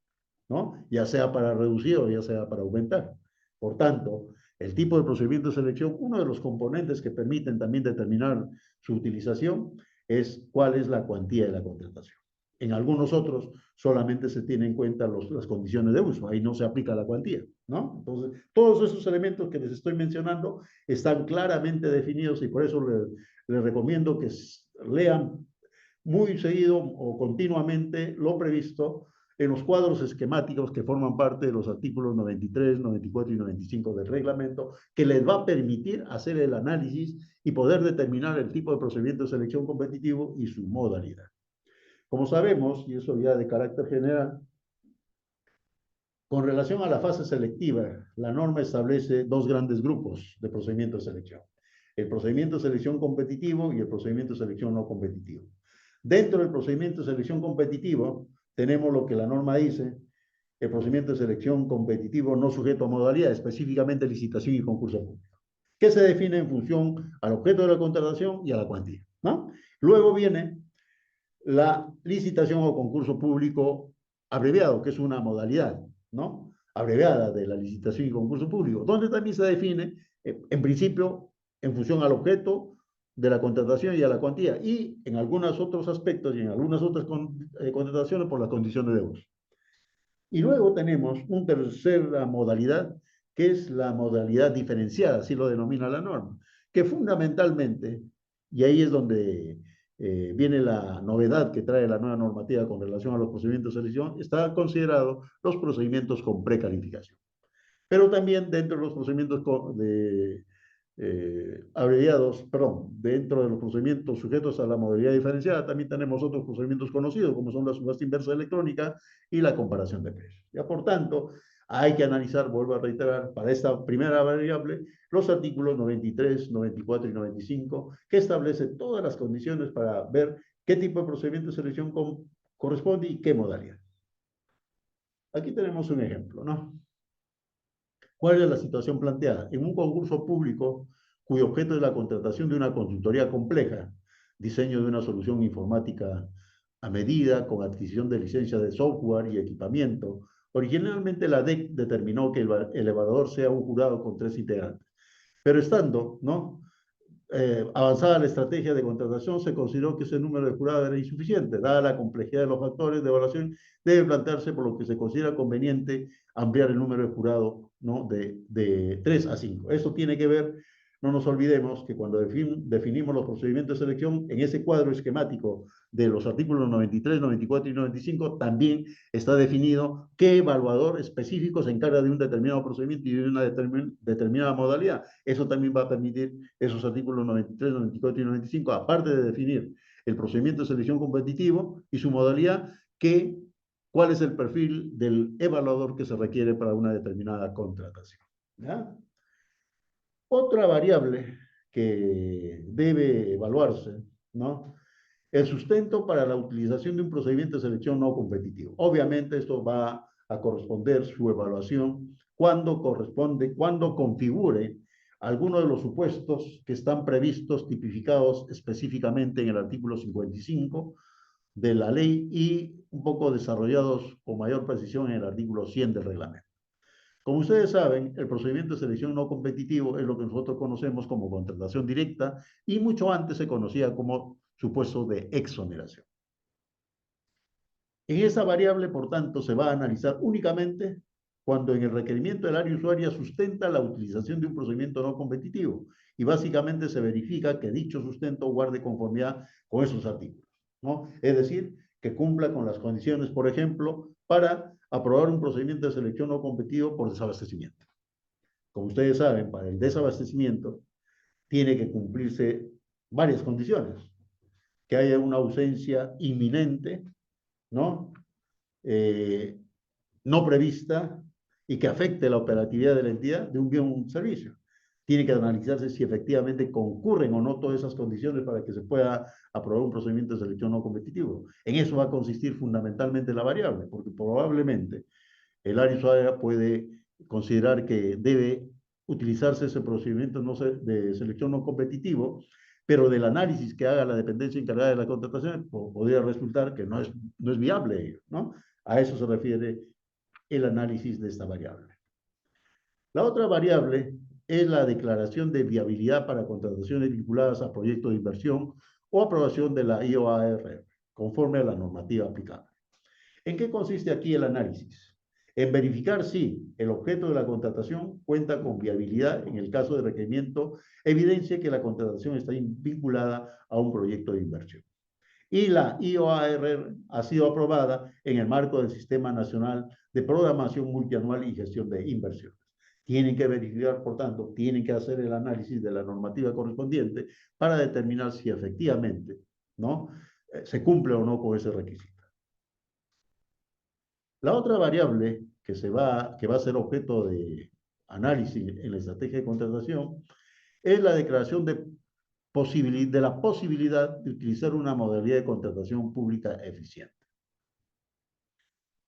¿no?, ya sea para reducir o ya sea para aumentar. Por tanto, el tipo de procedimiento de selección, uno de los componentes que permiten también determinar su utilización, es cuál es la cuantía de la contratación. En algunos otros solamente se tienen en cuenta las condiciones de uso, ahí no se aplica la cuantía, ¿no? Entonces, todos esos elementos que les estoy mencionando están claramente definidos y por eso les recomiendo que lean muy seguido o continuamente lo previsto en los cuadros esquemáticos que forman parte de los artículos 93, 94 y 95 del reglamento, que les va a permitir hacer el análisis y poder determinar el tipo de procedimiento de selección competitivo y su modalidad. Como sabemos, y eso ya de carácter general, con relación a la fase selectiva, la norma establece dos grandes grupos de procedimiento de selección: el procedimiento de selección competitivo y el procedimiento de selección no competitivo. Dentro del procedimiento de selección competitivo, tenemos lo que la norma dice, el procedimiento de selección competitivo no sujeto a modalidad, específicamente licitación y concurso público, que se define en función al objeto de la contratación y a la cuantía, ¿no? Luego viene la licitación o concurso público abreviado, que es una modalidad, ¿no?, abreviada de la licitación y concurso público, donde también se define, en principio, en función al objeto de la contratación y a la cuantía, y en algunos otros aspectos y en algunas otras contrataciones por las condiciones de uso. Y luego tenemos una tercera modalidad, que es la modalidad diferenciada, así lo denomina la norma, que fundamentalmente, y ahí es donde viene la novedad que trae la nueva normativa con relación a los procedimientos de selección, está considerado los procedimientos con precalificación. Pero también dentro de los procedimientos abreviados, perdón, dentro de los procedimientos sujetos a la modalidad diferenciada, también tenemos otros procedimientos conocidos, como son la subasta inversa electrónica y la comparación de precios. Ya, por tanto, hay que analizar, vuelvo a reiterar, para esta primera variable, los artículos 93, 94 y 95, que establecen todas las condiciones para ver qué tipo de procedimiento de selección corresponde y qué modalidad. Aquí tenemos un ejemplo, ¿no? ¿Cuál es la situación planteada? En un concurso público cuyo objeto es la contratación de una consultoría compleja, diseño de una solución informática a medida, con adquisición de licencias de software y equipamiento, originalmente la DEC determinó que el evaluador sea un jurado con 3 integrantes. Pero estando, ¿no?, avanzada la estrategia de contratación, se consideró que ese número de jurados era insuficiente. Dada la complejidad de los factores de evaluación, debe plantearse, por lo que se considera conveniente ampliar el número de jurados, ¿no?, de 3 a 5. Eso tiene que ver, no nos olvidemos que cuando definimos los procedimientos de selección, en ese cuadro esquemático de los artículos 93, 94 y 95, también está definido qué evaluador específico se encarga de un determinado procedimiento y de una determinada modalidad. Eso también va a permitir esos artículos 93, 94 y 95, aparte de definir el procedimiento de selección competitivo y su modalidad, cuál es el perfil del evaluador que se requiere para una determinada contratación, ¿ya? Otra variable que debe evaluarse, ¿no?, el sustento para la utilización de un procedimiento de selección no competitivo. Obviamente esto va a corresponder su evaluación cuando configure algunos de los supuestos que están previstos, tipificados específicamente en el artículo 55 de la ley y un poco desarrollados con mayor precisión en el artículo 100 del reglamento. Como ustedes saben, el procedimiento de selección no competitivo es lo que nosotros conocemos como contratación directa y mucho antes se conocía como supuesto de exoneración. En esa variable, por tanto, se va a analizar únicamente cuando en el requerimiento del área usuaria sustenta la utilización de un procedimiento no competitivo y básicamente se verifica que dicho sustento guarde conformidad con esos artículos, ¿no? Es decir, que cumpla con las condiciones, por ejemplo, para aprobar un procedimiento de selección no competitivo por desabastecimiento. Como ustedes saben, para el desabastecimiento tiene que cumplirse varias condiciones. Que haya una ausencia inminente, ¿no? No prevista y que afecte la operatividad de la entidad de un bien o un servicio. Tiene que analizarse si efectivamente concurren o no todas esas condiciones para que se pueda aprobar un procedimiento de selección no competitivo. En eso va a consistir fundamentalmente la variable, porque probablemente el área usuaria puede considerar que debe utilizarse ese procedimiento de selección no competitivo, pero del análisis que haga la dependencia encargada de la contratación podría resultar que no es viable, ¿no? A eso se refiere el análisis de esta variable. La otra variable es la declaración de viabilidad para contrataciones vinculadas a proyectos de inversión o aprobación de la IOAR, conforme a la normativa aplicable. ¿En qué consiste aquí el análisis? En verificar si el objeto de la contratación cuenta con viabilidad en el caso de requerimiento, evidencia que la contratación está vinculada a un proyecto de inversión. Y la IOAR ha sido aprobada en el marco del Sistema Nacional de Programación Multianual y Gestión de Inversiones. Tienen que verificar, por tanto, tienen que hacer el análisis de la normativa correspondiente para determinar si efectivamente, ¿no?, se cumple o no con ese requisito. La otra variable que va a ser objeto de análisis en la estrategia de contratación es la declaración de la posibilidad de utilizar una modalidad de contratación pública eficiente.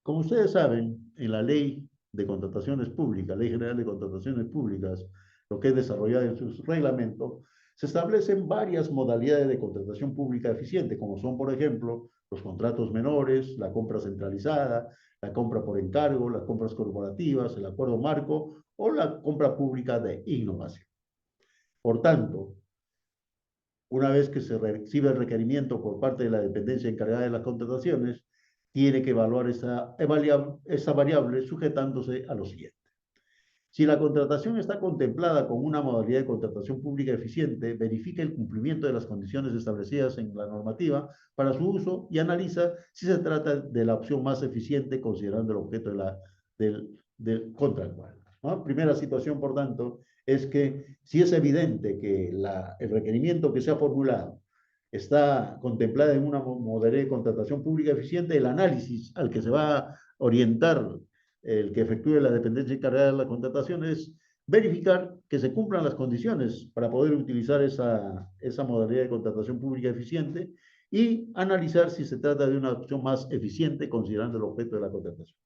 Como ustedes saben, en la Ley de Contrataciones Públicas, Ley General de Contrataciones Públicas, lo que es desarrollado en sus reglamentos, se establecen varias modalidades de contratación pública eficiente, como son, por ejemplo, los contratos menores, la compra centralizada, la compra por encargo, las compras corporativas, el acuerdo marco o la compra pública de innovación. Por tanto, una vez que se recibe el requerimiento por parte de la dependencia encargada de las contrataciones, tiene que evaluar esa variable sujetándose a lo siguiente. Si la contratación está contemplada con una modalidad de contratación pública eficiente, verifica el cumplimiento de las condiciones establecidas en la normativa para su uso y analiza si se trata de la opción más eficiente considerando el objeto del contractual, ¿no? Primera situación, por tanto, es que si es evidente que el requerimiento que se ha formulado está contemplado en una modalidad de contratación pública eficiente, el análisis al que se va a orientar el que efectúe la dependencia encargada de la contratación es verificar que se cumplan las condiciones para poder utilizar esa modalidad de contratación pública eficiente y analizar si se trata de una opción más eficiente considerando el objeto de la contratación.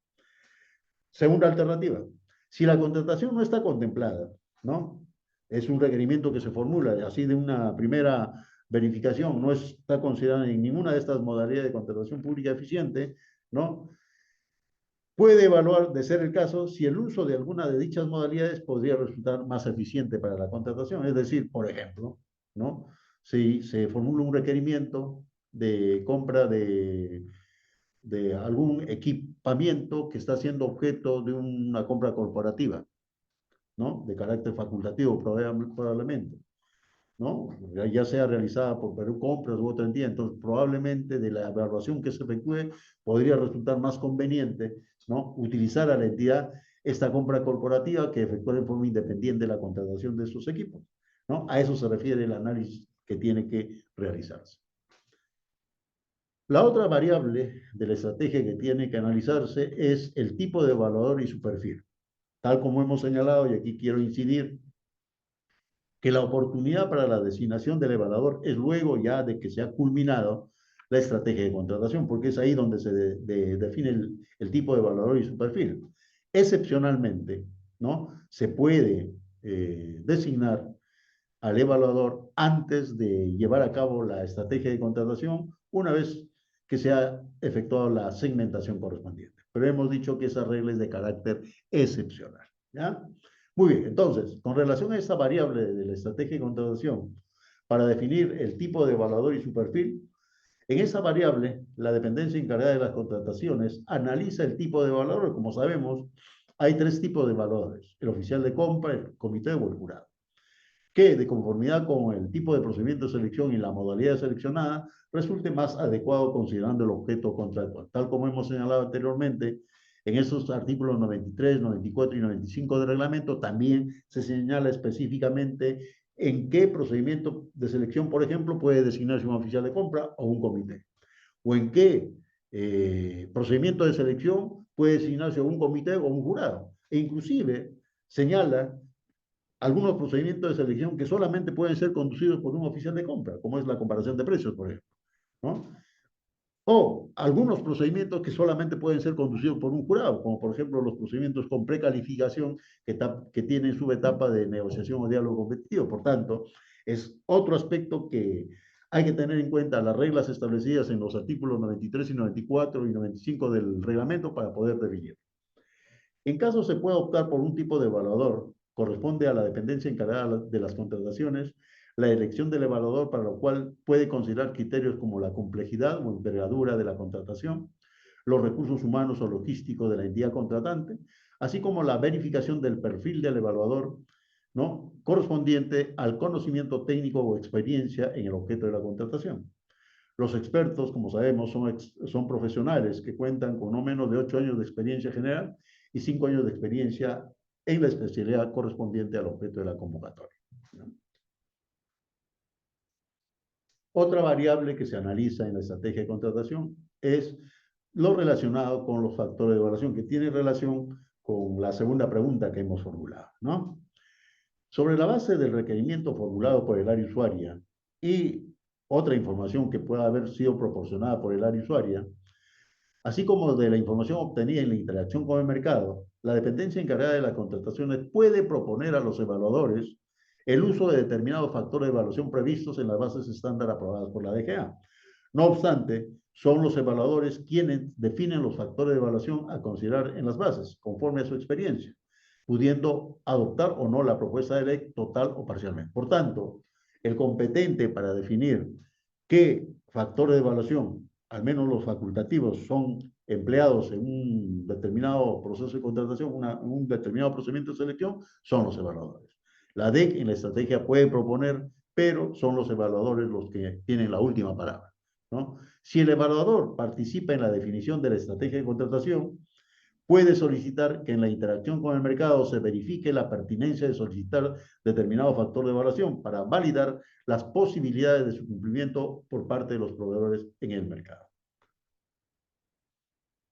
Segunda alternativa, si la contratación no está contemplada, ¿no?, es un requerimiento que se formula así de una primera verificación, no está considerada en ninguna de estas modalidades de contratación pública eficiente, ¿no?, puede evaluar, de ser el caso, si el uso de alguna de dichas modalidades podría resultar más eficiente para la contratación. Es decir, por ejemplo, ¿no?, si se formula un requerimiento de compra de algún equipamiento que está siendo objeto de una compra corporativa, ¿no?, de carácter facultativo probablemente, ¿no?, ya sea realizada por Perú Compras u otra entidad. Entonces, probablemente de la evaluación que se efectúe podría resultar más conveniente, ¿no?, utilizar a la entidad esta compra corporativa que efectúe de forma independiente la contratación de esos equipos, ¿no? A eso se refiere el análisis que tiene que realizarse. La otra variable de la estrategia que tiene que analizarse es el tipo de evaluador y su perfil. Tal como hemos señalado, y aquí quiero incidir, que la oportunidad para la designación del evaluador es luego ya de que se ha culminado la estrategia de contratación, porque es ahí donde se define el tipo de evaluador y su perfil. Excepcionalmente, ¿no?, se puede designar al evaluador antes de llevar a cabo la estrategia de contratación, una vez que se ha efectuado la segmentación correspondiente. Pero hemos dicho que esa regla es de carácter excepcional, ¿ya? Muy bien, entonces, con relación a esta variable de la estrategia de contratación, para definir el tipo de evaluador y su perfil, en esa variable, la dependencia encargada de las contrataciones analiza el tipo de evaluador. Como sabemos, hay tres tipos de evaluadores: el oficial de compra, el comité o el jurado. que, de conformidad con el tipo de procedimiento de selección y la modalidad seleccionada, resulte más adecuado considerando el objeto contractual. Tal como hemos señalado anteriormente, en esos artículos 93, 94 y 95 del reglamento también se señala específicamente en qué procedimiento de selección, por ejemplo, puede designarse un oficial de compra o un comité, o en qué procedimiento de selección puede designarse un comité o un jurado. E inclusive señala algunos procedimientos de selección que solamente pueden ser conducidos por un oficial de compra, como es la comparación de precios, por ejemplo, ¿no? O algunos procedimientos que solamente pueden ser conducidos por un jurado, como por ejemplo los procedimientos con precalificación que tienen su etapa de negociación o diálogo competitivo. Por tanto, es otro aspecto que hay que tener en cuenta las reglas establecidas en los artículos 93 y 94 y 95 del reglamento para poder definir. En caso se pueda optar por un tipo de evaluador, corresponde a la dependencia encargada de las contrataciones la elección del evaluador, para lo cual puede considerar criterios como la complejidad o envergadura de la contratación, los recursos humanos o logísticos de la entidad contratante, así como la verificación del perfil del evaluador, ¿no?, correspondiente al conocimiento técnico o experiencia en el objeto de la contratación. Los expertos, como sabemos, son profesionales que cuentan con no menos de 8 años de experiencia general y 5 años de experiencia en la especialidad correspondiente al objeto de la convocatoria, ¿no? Otra variable que se analiza en la estrategia de contratación es lo relacionado con los factores de evaluación, que tiene relación con la segunda pregunta que hemos formulado, ¿no? Sobre la base del requerimiento formulado por el área usuaria y otra información que pueda haber sido proporcionada por el área usuaria, así como de la información obtenida en la interacción con el mercado, la dependencia encargada de las contrataciones puede proponer a los evaluadores el uso de determinados factores de evaluación previstos en las bases estándar aprobadas por la DGA. No obstante, son los evaluadores quienes definen los factores de evaluación a considerar en las bases, conforme a su experiencia, pudiendo adoptar o no la propuesta de ley total o parcialmente. Por tanto, el competente para definir qué factores de evaluación, al menos los facultativos, son empleados en un determinado proceso de contratación, un determinado procedimiento de selección, son los evaluadores. La DEC en la estrategia puede proponer, pero son los evaluadores los que tienen la última palabra, ¿no? Si el evaluador participa en la definición de la estrategia de contratación, puede solicitar que en la interacción con el mercado se verifique la pertinencia de solicitar determinado factor de evaluación para validar las posibilidades de su cumplimiento por parte de los proveedores en el mercado.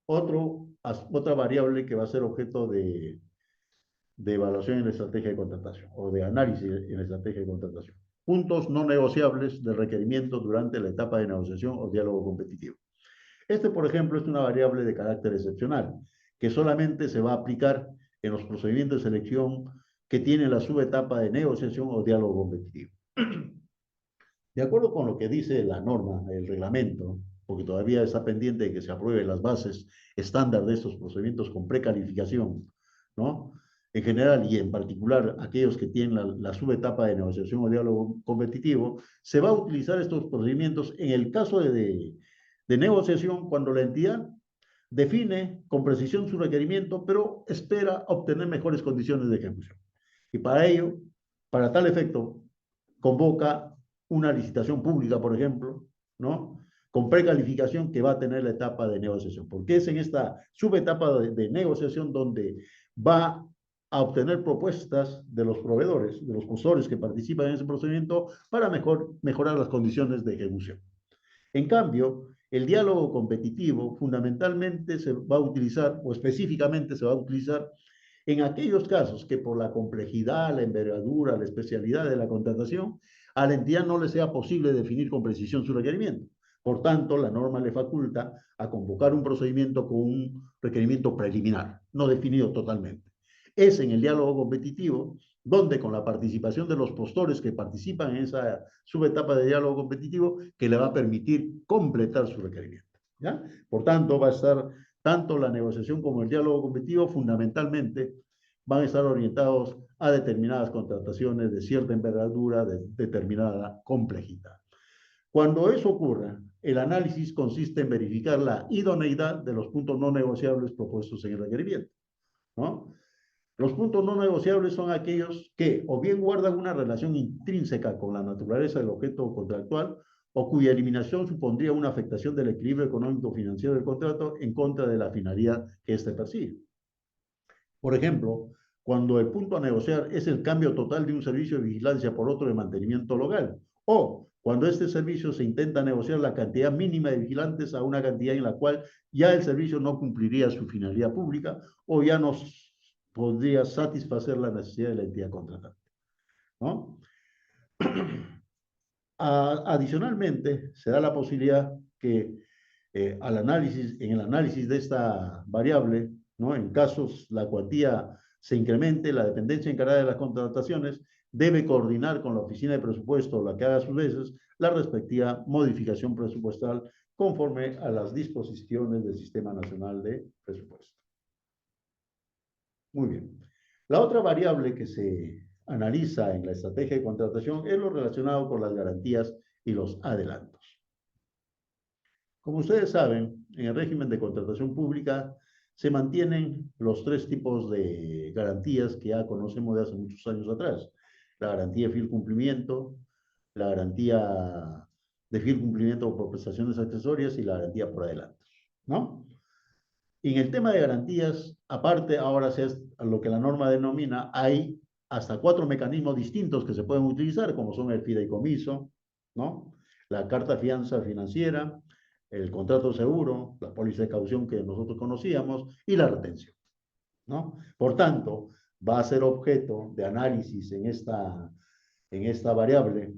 Otra variable que va a ser objeto de evaluación en la estrategia de contratación o de análisis en la estrategia de contratación. Puntos no negociables de requerimiento durante la etapa de negociación o diálogo competitivo. Por ejemplo, es una variable de carácter excepcional, que solamente se va a aplicar en los procedimientos de selección que tienen la subetapa de negociación o diálogo competitivo. De acuerdo con lo que dice la norma, el reglamento, porque todavía está pendiente de que se aprueben las bases estándar de estos procedimientos con precalificación, ¿no? En general y en particular aquellos que tienen la subetapa de negociación o diálogo competitivo, se va a utilizar estos procedimientos en el caso de negociación cuando la entidad define con precisión su requerimiento, pero espera obtener mejores condiciones de ejecución. Y para ello, para tal efecto, convoca una licitación pública, por ejemplo, ¿no?, con precalificación que va a tener la etapa de negociación, porque es en esta subetapa de negociación donde va a obtener propuestas de los proveedores, de los custodios que participan en ese procedimiento para mejorar las condiciones de ejecución. En cambio, el diálogo competitivo fundamentalmente se va a utilizar, o específicamente se va a utilizar, en aquellos casos que por la complejidad, la envergadura, la especialidad de la contratación, a la entidad no le sea posible definir con precisión su requerimiento. Por tanto, la norma le faculta a convocar un procedimiento con un requerimiento preliminar, no definido totalmente. Es en el diálogo competitivo donde, con la participación de los postores que participan en esa subetapa de diálogo competitivo, que le va a permitir completar su requerimiento, ¿ya? Por tanto, va a estar tanto la negociación como el diálogo competitivo fundamentalmente van a estar orientados a determinadas contrataciones de cierta envergadura, de determinada complejidad. Cuando eso ocurra, el análisis consiste en verificar la idoneidad de los puntos no negociables propuestos en el requerimiento, ¿no? Los puntos no negociables son aquellos que o bien guardan una relación intrínseca con la naturaleza del objeto contractual o cuya eliminación supondría una afectación del equilibrio económico-financiero del contrato en contra de la finalidad que éste persigue. Por ejemplo, cuando el punto a negociar es el cambio total de un servicio de vigilancia por otro de mantenimiento local, o cuando este servicio se intenta negociar la cantidad mínima de vigilantes a una cantidad en la cual ya el servicio no cumpliría su finalidad pública o ya no podría satisfacer la necesidad de la entidad contratante, ¿no? Adicionalmente, se da la posibilidad que en el análisis de esta variable, ¿no? En casos la cuantía se incremente, la dependencia encargada de las contrataciones debe coordinar con la oficina de presupuesto, la que haga a sus veces la respectiva modificación presupuestal conforme a las disposiciones del Sistema Nacional de Presupuesto. Muy bien. La otra variable que se analiza en la estrategia de contratación es lo relacionado con las garantías y los adelantos. Como ustedes saben, en el régimen de contratación pública se mantienen los tres tipos de garantías que ya conocemos de hace muchos años atrás. La garantía de fiel cumplimiento, la garantía de fiel cumplimiento por prestaciones accesorias y la garantía por adelantos, ¿no? En el tema de garantías, aparte ahora es lo que la norma denomina, hay hasta 4 mecanismos distintos que se pueden utilizar, como son el fideicomiso, ¿no? La carta fianza financiera, el contrato seguro, la póliza de caución que nosotros conocíamos y la retención, ¿no? Por tanto, va a ser objeto de análisis en esta variable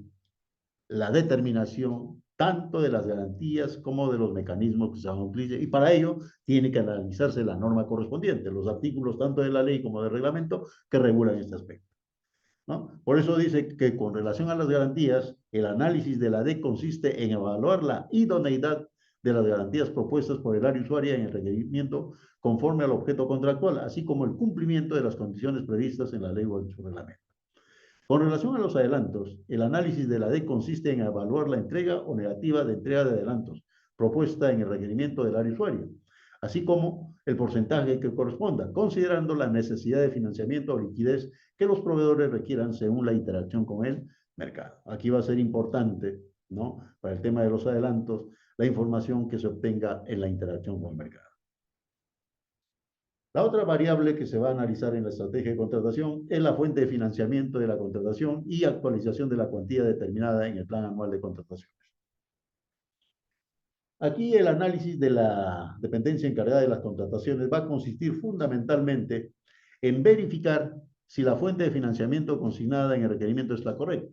la determinación tanto de las garantías como de los mecanismos que se van a utilizar. Y para ello tiene que analizarse la norma correspondiente, los artículos tanto de la ley como del reglamento que regulan este aspecto, ¿no? Por eso dice que con relación a las garantías, el análisis de la DEC consiste en evaluar la idoneidad de las garantías propuestas por el área usuaria en el requerimiento conforme al objeto contractual, así como el cumplimiento de las condiciones previstas en la ley o en su reglamento. Con relación a los adelantos, el análisis de la DEC consiste en evaluar la entrega o negativa de entrega de adelantos propuesta en el requerimiento del área usuaria, así como el porcentaje que corresponda, considerando la necesidad de financiamiento o liquidez que los proveedores requieran según la interacción con el mercado. Aquí va a ser importante, ¿no? Para el tema de los adelantos, la información que se obtenga en la interacción con el mercado. La otra variable que se va a analizar en la estrategia de contratación es la fuente de financiamiento de la contratación y actualización de la cuantía determinada en el plan anual de contrataciones. Aquí el análisis de la dependencia encargada de las contrataciones va a consistir fundamentalmente en verificar si la fuente de financiamiento consignada en el requerimiento es la correcta,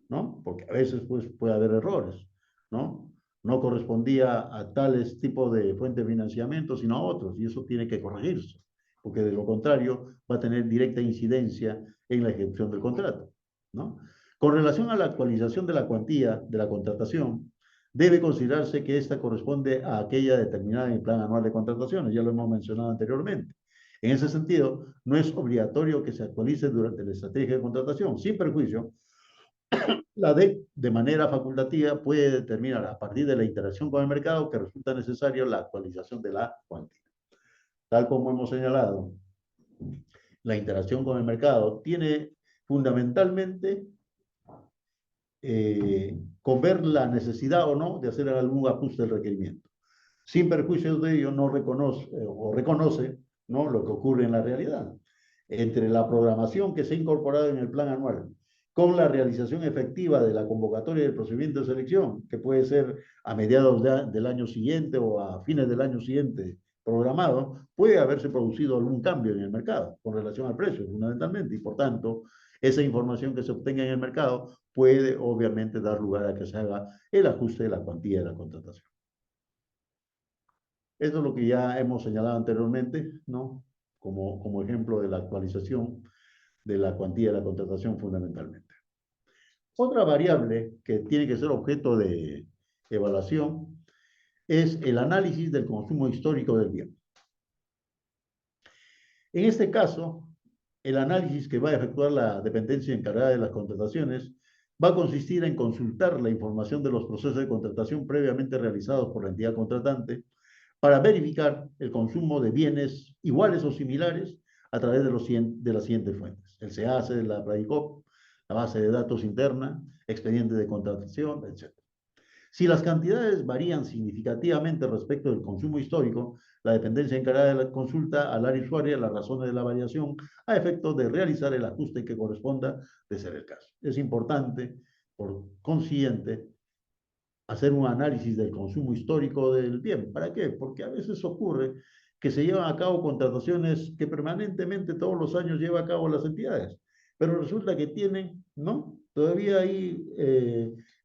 ¿no? Porque a veces pues, puede haber errores, ¿no? No correspondía a tales tipos de fuente de financiamiento, sino a otros, y eso tiene que corregirse, porque de lo contrario va a tener directa incidencia en la ejecución del contrato, ¿no? Con relación a la actualización de la cuantía de la contratación, debe considerarse que esta corresponde a aquella determinada en el plan anual de contrataciones, ya lo hemos mencionado anteriormente. En ese sentido, no es obligatorio que se actualice durante la estrategia de contratación, sin perjuicio. La DEC, de manera facultativa, puede determinar a partir de la interacción con el mercado que resulta necesario la actualización de la cuantía. Tal como hemos señalado, la interacción con el mercado tiene fundamentalmente con ver la necesidad o no de hacer algún ajuste del requerimiento. Sin perjuicio de ello, no reconoce o reconoce, ¿no?, lo que ocurre en la realidad. Entre la programación que se ha incorporado en el plan anual con la realización efectiva de la convocatoria del procedimiento de selección, que puede ser a mediados del año siguiente o a fines del año siguiente programado, puede haberse producido algún cambio en el mercado con relación al precio, fundamentalmente, y por tanto, esa información que se obtenga en el mercado puede obviamente dar lugar a que se haga el ajuste de la cuantía de la contratación. Esto es lo que ya hemos señalado anteriormente, ¿no? Como ejemplo de la actualización de la cuantía de la contratación fundamentalmente. Otra variable que tiene que ser objeto de evaluación es el análisis del consumo histórico del bien. En este caso, el análisis que va a efectuar la dependencia encargada de las contrataciones va a consistir en consultar la información de los procesos de contratación previamente realizados por la entidad contratante para verificar el consumo de bienes iguales o similares a través de las siguientes fuentes. El SEACE, la PRADICOP, la base de datos interna, expediente de contratación, etc. Si las cantidades varían significativamente respecto del consumo histórico, la dependencia encargada de la consulta al área usuaria las razones de la variación a efecto de realizar el ajuste que corresponda de ser el caso. Es importante, por consiguiente, hacer un análisis del consumo histórico del bien. ¿Para qué? Porque a veces ocurre que se llevan a cabo contrataciones que permanentemente todos los años lleva a cabo las entidades, pero resulta que tienen, ¿no? Todavía ahí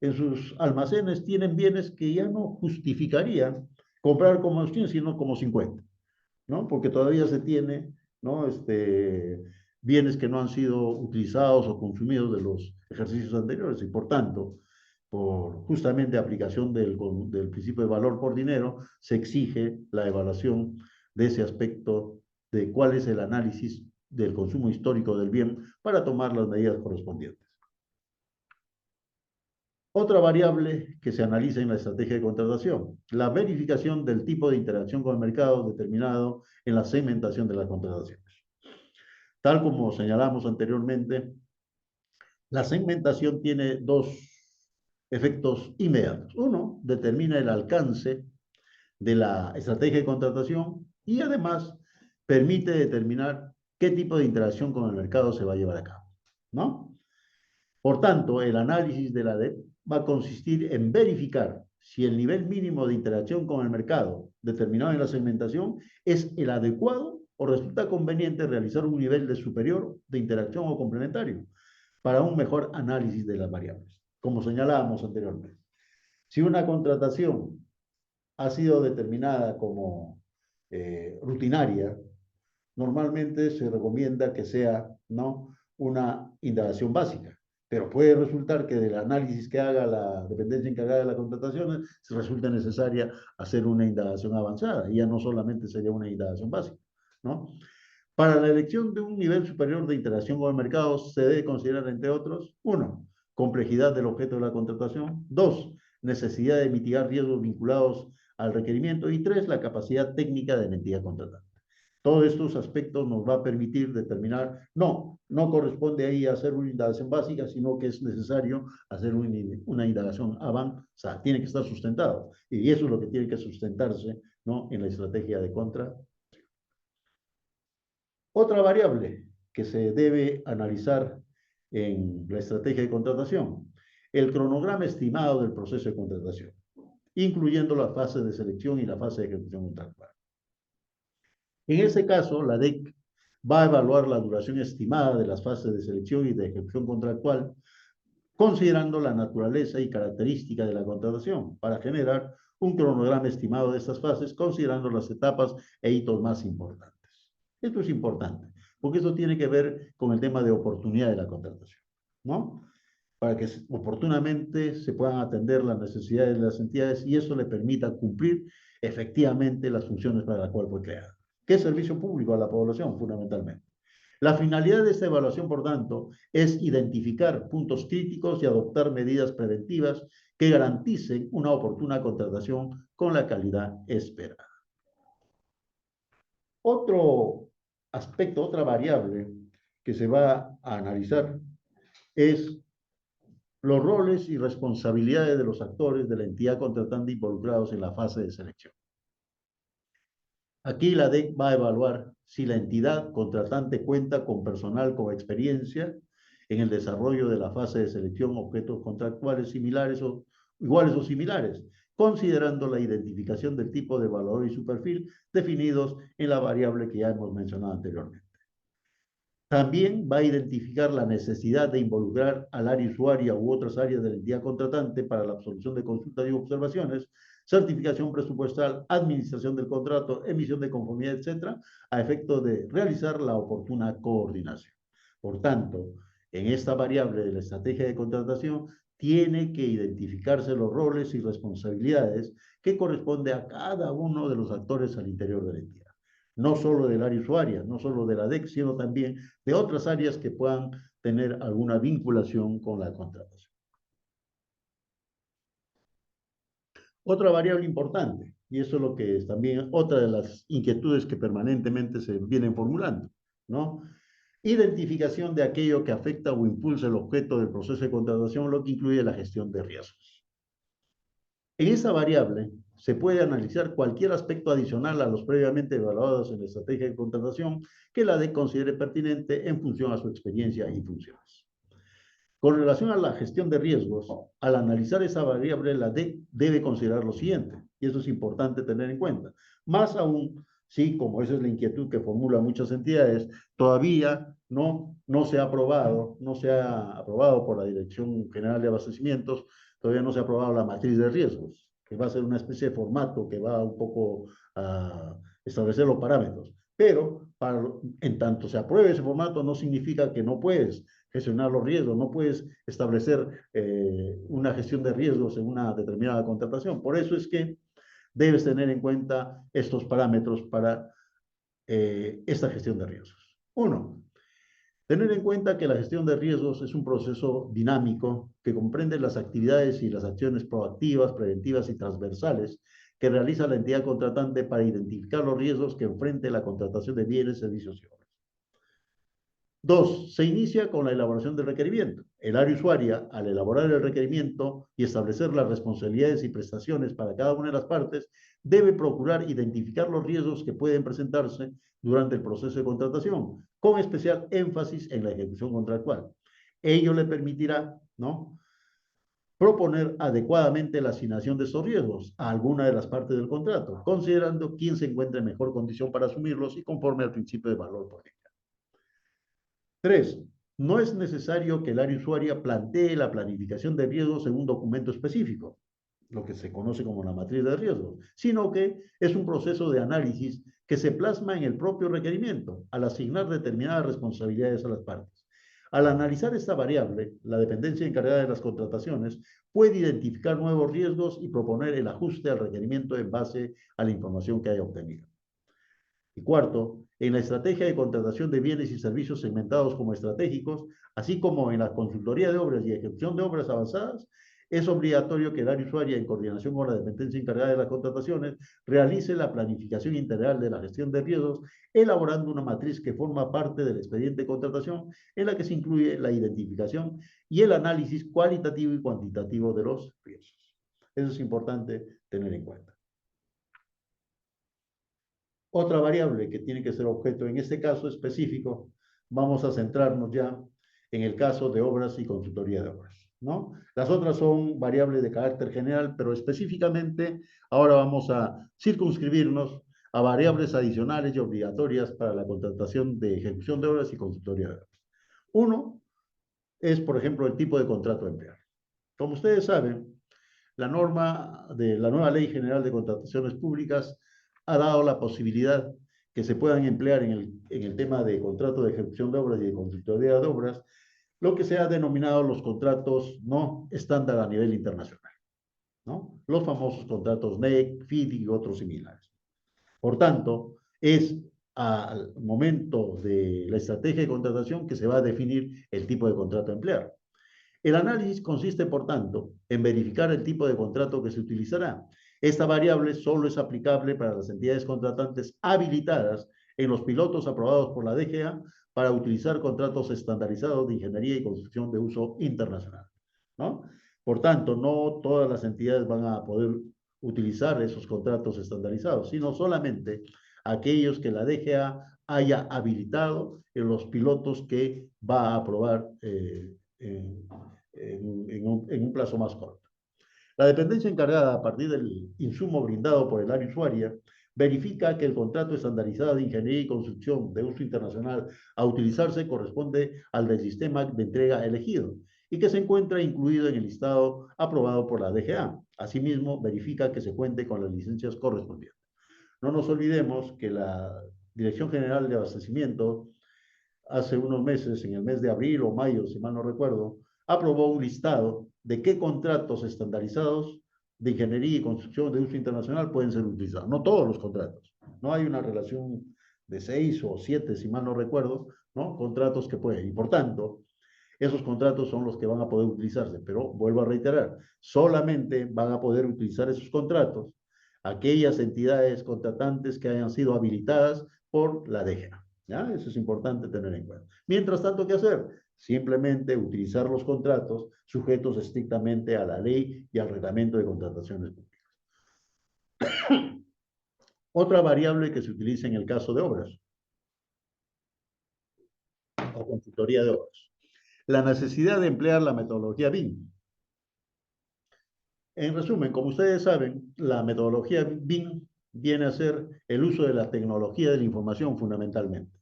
en sus almacenes tienen bienes que ya no justificarían comprar como 100, sino como 50, ¿no? Porque todavía se tiene, ¿no? Bienes que no han sido utilizados o consumidos de los ejercicios anteriores y por tanto, por justamente aplicación del principio de valor por dinero, se exige la evaluación de ese aspecto de cuál es el análisis del consumo histórico del bien para tomar las medidas correspondientes. Otra variable que se analiza en la estrategia de contratación, la verificación del tipo de interacción con el mercado determinado en la segmentación de las contrataciones. Tal como señalamos anteriormente, la segmentación tiene dos efectos inmediatos. Uno, determina el alcance de la estrategia de contratación y además permite determinar qué tipo de interacción con el mercado se va a llevar a cabo, ¿no? Por tanto, el análisis de la DEP va a consistir en verificar si el nivel mínimo de interacción con el mercado determinado en la segmentación es el adecuado o resulta conveniente realizar un nivel de superior de interacción o complementario para un mejor análisis de las variables, como señalábamos anteriormente. Si una contratación ha sido determinada como rutinaria, normalmente se recomienda que sea, ¿no?, una indagación básica, pero puede resultar que del análisis que haga la dependencia encargada de la contratación se resulta necesaria hacer una indagación avanzada, y ya no solamente sería una indagación básica, ¿no? Para la elección de un nivel superior de interacción con el mercado se debe considerar, entre otros, uno, complejidad del objeto de la contratación; dos, necesidad de mitigar riesgos vinculados al requerimiento; y tres, la capacidad técnica de la entidad contratante. Todos estos aspectos nos va a permitir determinar, no corresponde ahí hacer una indagación básica, sino que es necesario hacer una indagación avanzada, tiene que estar sustentado, y eso es lo que tiene que sustentarse, ¿no?, en la estrategia de contra. Otra variable que se debe analizar en la estrategia de contratación, el cronograma estimado del proceso de contratación, incluyendo la fase de selección y la fase de ejecución contractual. En ese caso, la DEC va a evaluar la duración estimada de las fases de selección y de ejecución contractual, considerando la naturaleza y característica de la contratación, para generar un cronograma estimado de estas fases, considerando las etapas e hitos más importantes. Esto es importante, porque esto tiene que ver con el tema de oportunidad de la contratación, ¿no? Para que oportunamente se puedan atender las necesidades de las entidades y eso le permita cumplir efectivamente las funciones para las cuales fue creada, que es servicio público a la población, fundamentalmente. La finalidad de esta evaluación, por tanto, es identificar puntos críticos y adoptar medidas preventivas que garanticen una oportuna contratación con la calidad esperada. Otro aspecto, otra variable que se va a analizar es los roles y responsabilidades de los actores de la entidad contratante involucrados en la fase de selección. Aquí la DEC va a evaluar si la entidad contratante cuenta con personal con experiencia en el desarrollo de la fase de selección, objetos contractuales similares o iguales o similares, considerando la identificación del tipo de evaluador y su perfil definidos en la variable que ya hemos mencionado anteriormente. También va a identificar la necesidad de involucrar al área usuaria u otras áreas de la entidad contratante para la absolución de consultas y observaciones, certificación presupuestal, administración del contrato, emisión de conformidad, etcétera, a efecto de realizar la oportuna coordinación. Por tanto, en esta variable de la estrategia de contratación tiene que identificarse los roles y responsabilidades que corresponde a cada uno de los actores al interior de la entidad. No solo del área usuaria, no solo de la DEC, sino también de otras áreas que puedan tener alguna vinculación con la contratación. Otra variable importante, y eso es lo que es también otra de las inquietudes que permanentemente se vienen formulando, ¿no? Identificación de aquello que afecta o impulsa el objeto del proceso de contratación, lo que incluye la gestión de riesgos. En esa variable se puede analizar cualquier aspecto adicional a los previamente evaluados en la estrategia de contratación que la DEC considere pertinente en función a su experiencia y funciones. Con relación a la gestión de riesgos, al analizar esa variable, la DEC debe considerar lo siguiente, y eso es importante tener en cuenta. Más aún, sí, como esa es la inquietud que formulan muchas entidades, todavía no se ha aprobado, no se ha aprobado por la Dirección General de Abastecimientos, todavía no se ha aprobado la matriz de riesgos, que va a ser una especie de formato que va un poco a establecer los parámetros. Pero en tanto se apruebe ese formato, no significa que no puedes gestionar los riesgos, no puedes establecer una gestión de riesgos en una determinada contratación. Por eso es que debes tener en cuenta estos parámetros para esta gestión de riesgos. Uno, tener en cuenta que la gestión de riesgos es un proceso dinámico que comprende las actividades y las acciones proactivas, preventivas y transversales que realiza la entidad contratante para identificar los riesgos que enfrente la contratación de bienes, servicios y obras. Dos, se inicia con la elaboración del requerimiento. El área usuaria, al elaborar el requerimiento y establecer las responsabilidades y prestaciones para cada una de las partes, debe procurar identificar los riesgos que pueden presentarse durante el proceso de contratación, con especial énfasis en la ejecución contractual. Ello le permitirá, ¿no?, proponer adecuadamente la asignación de esos riesgos a alguna de las partes del contrato, considerando quién se encuentra en mejor condición para asumirlos y conforme al principio de valor por ejemplo. Tres, no es necesario que el área usuaria plantee la planificación de riesgos en un documento específico, lo que se conoce como la matriz de riesgos, sino que es un proceso de análisis que se plasma en el propio requerimiento al asignar determinadas responsabilidades a las partes. Al analizar esta variable, la dependencia encargada de las contrataciones puede identificar nuevos riesgos y proponer el ajuste al requerimiento en base a la información que haya obtenido. Y cuarto, en la estrategia de contratación de bienes y servicios segmentados como estratégicos, así como en la consultoría de obras y ejecución de obras avanzadas, es obligatorio que el área usuaria, en coordinación con la dependencia encargada de las contrataciones, realice la planificación integral de la gestión de riesgos, elaborando una matriz que forma parte del expediente de contratación, en la que se incluye la identificación y el análisis cualitativo y cuantitativo de los riesgos. Eso es importante tener en cuenta. Otra variable que tiene que ser objeto en este caso específico, vamos a centrarnos ya en el caso de obras y consultoría de obras, ¿no? Las otras son variables de carácter general, pero específicamente ahora vamos a circunscribirnos a variables adicionales y obligatorias para la contratación de ejecución de obras y consultoría de obras. Uno es, por ejemplo, el tipo de contrato a emplear. Como ustedes saben, la norma de la nueva Ley General de Contrataciones Públicas ha dado la posibilidad que se puedan emplear en el tema de contrato de ejecución de obras y de consultoría de obras, lo que se ha denominado los contratos no estándar a nivel internacional, ¿no? Los famosos contratos NEC, FID y otros similares. Por tanto, es al momento de la estrategia de contratación que se va a definir el tipo de contrato a emplear. El análisis consiste, por tanto, en verificar el tipo de contrato que se utilizará. Esta variable solo es aplicable para las entidades contratantes habilitadas en los pilotos aprobados por la DGA para utilizar contratos estandarizados de ingeniería y construcción de uso internacional, ¿no? Por tanto, no todas las entidades van a poder utilizar esos contratos estandarizados, sino solamente aquellos que la DGA haya habilitado en los pilotos que va a aprobar en un plazo más corto. La dependencia encargada, a partir del insumo brindado por el área usuaria, verifica que el contrato estandarizado de ingeniería y construcción de uso internacional a utilizarse corresponde al del sistema de entrega elegido y que se encuentra incluido en el listado aprobado por la DGA. Asimismo, verifica que se cuente con las licencias correspondientes. No nos olvidemos que la Dirección General de Abastecimiento hace unos meses, en el mes de abril o mayo, si mal no recuerdo, aprobó un listado de qué contratos estandarizados de ingeniería y construcción de uso internacional pueden ser utilizados. No todos los contratos. No hay una relación de 6 o 7, si mal no recuerdo, ¿no? Contratos que pueden. Y por tanto, esos contratos son los que van a poder utilizarse. Pero vuelvo a reiterar, solamente van a poder utilizar esos contratos aquellas entidades contratantes que hayan sido habilitadas por la DGA. ¿Ya? Eso es importante tener en cuenta. Mientras tanto, ¿qué hacer? Simplemente utilizar los contratos sujetos estrictamente a la ley y al reglamento de contrataciones públicas. Otra variable que se utiliza en el caso de obras o consultoría de obras. La necesidad de emplear la metodología BIM. En resumen, como ustedes saben, la metodología BIM viene a ser el uso de la tecnología de la información fundamentalmente,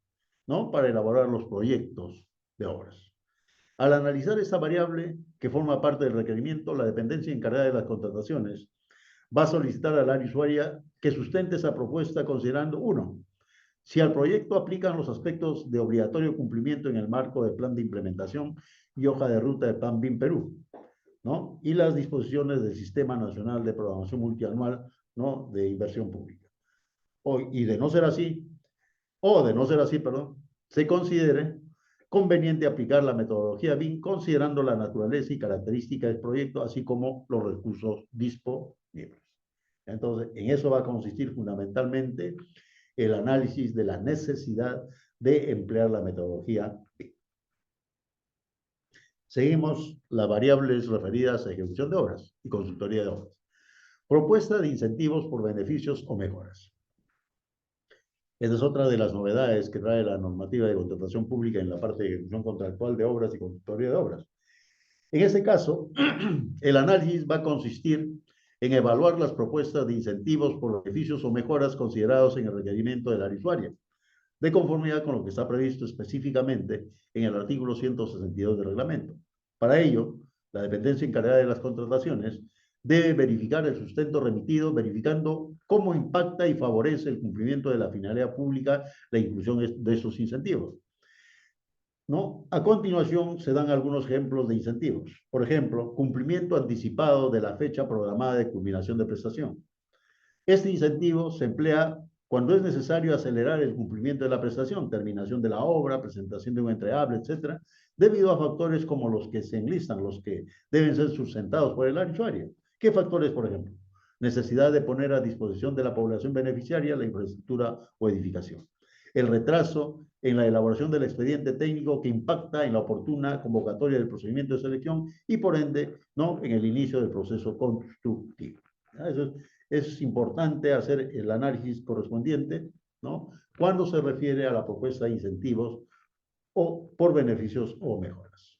¿no? Para elaborar los proyectos de obras. Al analizar esta variable que forma parte del requerimiento, la dependencia encargada de las contrataciones va a solicitar al área usuaria que sustente esa propuesta considerando, uno, si al proyecto aplican los aspectos de obligatorio cumplimiento en el marco del plan de implementación y hoja de ruta de Plan BIM Perú, ¿no? Y las disposiciones del Sistema Nacional de Programación Multianual, ¿no? De inversión pública. Y de no ser así, perdón, se considere conveniente aplicar la metodología BIM considerando la naturaleza y características del proyecto, así como los recursos disponibles. Entonces, en eso va a consistir fundamentalmente el análisis de la necesidad de emplear la metodología BIM. Seguimos las variables referidas a ejecución de obras y consultoría de obras. Propuesta de incentivos por beneficios o mejoras. Esa es otra de las novedades que trae la normativa de contratación pública en la parte de ejecución contractual de obras y consultoría de obras. En este caso, el análisis va a consistir en evaluar las propuestas de incentivos por beneficios o mejoras considerados en el requerimiento del área usuaria, de conformidad con lo que está previsto específicamente en el artículo 162 del reglamento. Para ello, la dependencia encargada de las contrataciones debe verificar el sustento remitido, verificando cómo impacta y favorece el cumplimiento de la finalidad pública la inclusión de esos incentivos, ¿no? A continuación se dan algunos ejemplos de incentivos. Por ejemplo, cumplimiento anticipado de la fecha programada de culminación de prestación. Este incentivo se emplea cuando es necesario acelerar el cumplimiento de la prestación, terminación de la obra, presentación de un entregable, etcétera, debido a factores como los que se enlistan, los que deben ser sustentados por el área usuaria. ¿Qué factores, por ejemplo? Necesidad de poner a disposición de la población beneficiaria la infraestructura o edificación. El retraso en la elaboración del expediente técnico que impacta en la oportuna convocatoria del procedimiento de selección y, por ende, ¿no? En el inicio del proceso constructivo. Eso es importante hacer el análisis correspondiente, ¿no? Cuando se refiere a la propuesta de incentivos o por beneficios o mejoras.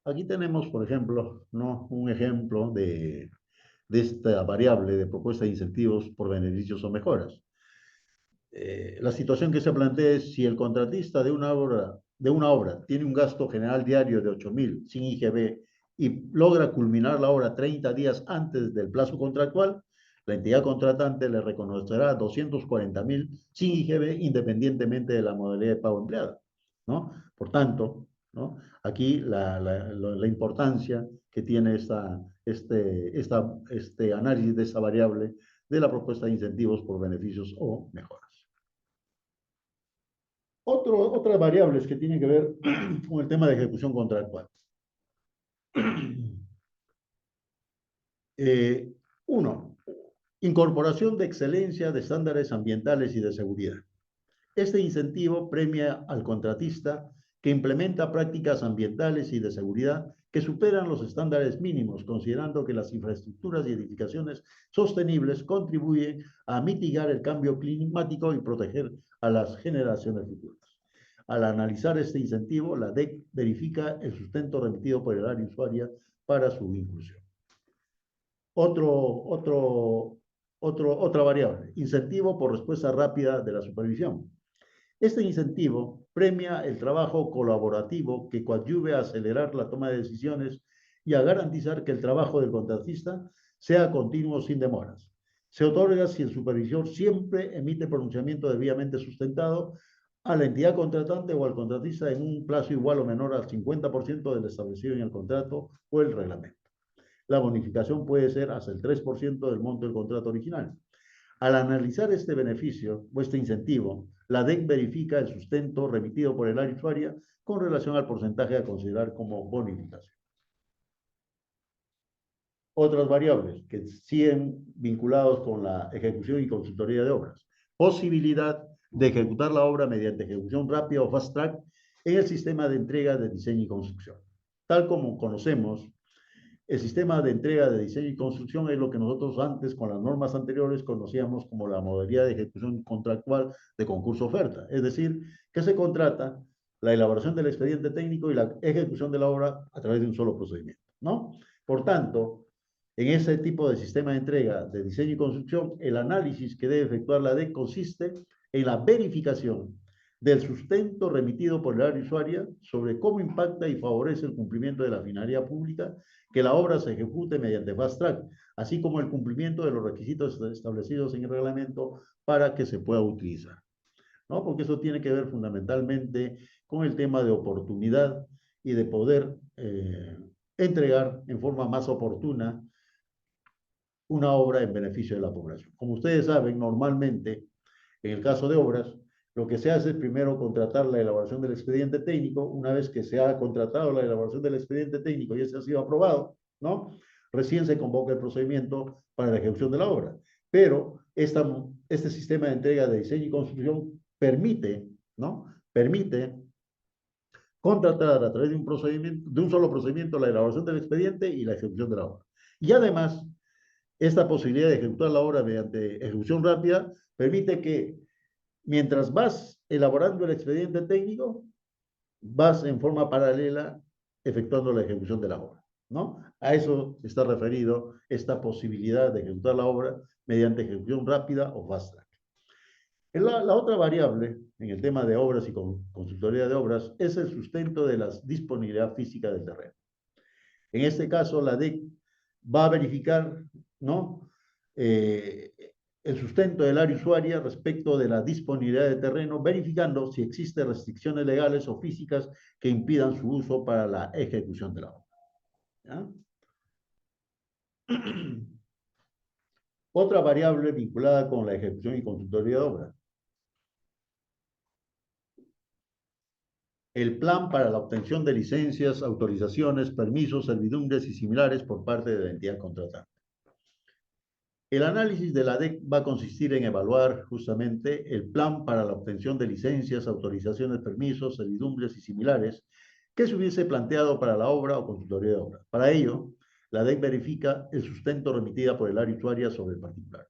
Aquí tenemos, por ejemplo, ¿no? Un ejemplo de esta variable de propuesta de incentivos por beneficios o mejoras. La situación que se plantea es si el contratista de una obra tiene un gasto general diario de 8.000 sin IGB y logra culminar la obra 30 días antes del plazo contractual, la entidad contratante le reconocerá 240.000 sin IGB independientemente de la modalidad de pago empleada, ¿no? Por tanto, ¿no? Aquí la importancia que tiene este análisis de esta variable de la propuesta de incentivos por beneficios o mejoras. Otras variables que tienen que ver con el tema de ejecución contractual. Uno, incorporación de excelencia de estándares ambientales y de seguridad. Este incentivo premia al contratista que implementa prácticas ambientales y de seguridad que superan los estándares mínimos, considerando que las infraestructuras y edificaciones sostenibles contribuyen a mitigar el cambio climático y proteger a las generaciones futuras. Al analizar este incentivo, la DEC verifica el sustento remitido por el área usuaria para su inclusión. Otra variable, incentivo por respuesta rápida de la supervisión. Este incentivo premia el trabajo colaborativo que coadyuve a acelerar la toma de decisiones y a garantizar que el trabajo del contratista sea continuo sin demoras. Se otorga si el supervisor siempre emite pronunciamiento debidamente sustentado a la entidad contratante o al contratista en un plazo igual o menor al 50% del establecido en el contrato o el reglamento. La bonificación puede ser hasta el 3% del monto del contrato original. Al analizar este beneficio o este incentivo, la DEC verifica el sustento remitido por el área usuaria con relación al porcentaje a considerar como bonificación. Otras variables que siguen vinculados con la ejecución y consultoría de obras. Posibilidad de ejecutar la obra mediante ejecución rápida o fast track en el sistema de entrega de diseño y construcción. Tal como conocemos, el sistema de entrega de diseño y construcción es lo que nosotros antes, con las normas anteriores, conocíamos como la modalidad de ejecución contractual de concurso-oferta. Es decir, que se contrata la elaboración del expediente técnico y la ejecución de la obra a través de un solo procedimiento, ¿no? Por tanto, en ese tipo de sistema de entrega de diseño y construcción, el análisis que debe efectuar la DEC consiste en la verificación del sustento remitido por el área usuaria sobre cómo impacta y favorece el cumplimiento de la finalidad pública, que la obra se ejecute mediante fast track, así como el cumplimiento de los requisitos establecidos en el reglamento para que se pueda utilizar, ¿no? Porque eso tiene que ver fundamentalmente con el tema de oportunidad y de poder entregar en forma más oportuna una obra en beneficio de la población. Como ustedes saben, normalmente, en el caso de obras, lo que se hace es primero contratar la elaboración del expediente técnico. Una vez que se ha contratado la elaboración del expediente técnico y ese ha sido aprobado, ¿no? Recién se convoca el procedimiento para la ejecución de la obra. Pero este sistema de entrega de diseño y construcción permite, ¿no? Permite contratar a través de un procedimiento, de un solo procedimiento, la elaboración del expediente y la ejecución de la obra. Y además, esta posibilidad de ejecutar la obra mediante ejecución rápida permite que mientras vas elaborando el expediente técnico, vas en forma paralela efectuando la ejecución de la obra, ¿no? A eso está referido esta posibilidad de ejecutar la obra mediante ejecución rápida o fast track. La otra variable en el tema de obras y consultoría de obras es el sustento de la disponibilidad física del terreno. En este caso, la DEC va a verificar, ¿no? El sustento del área usuaria respecto de la disponibilidad de terreno, verificando si existen restricciones legales o físicas que impidan su uso para la ejecución de la obra, ¿ya? Otra variable vinculada con la ejecución y consultoría de obra: el plan para la obtención de licencias, autorizaciones, permisos, servidumbres y similares por parte de la entidad contratante. El análisis de la DEC va a consistir en evaluar justamente el plan para la obtención de licencias, autorizaciones, permisos, servidumbres y similares que se hubiese planteado para la obra o consultoría de obra. Para ello, la DEC verifica el sustento remitida por el área usuaria sobre el particular.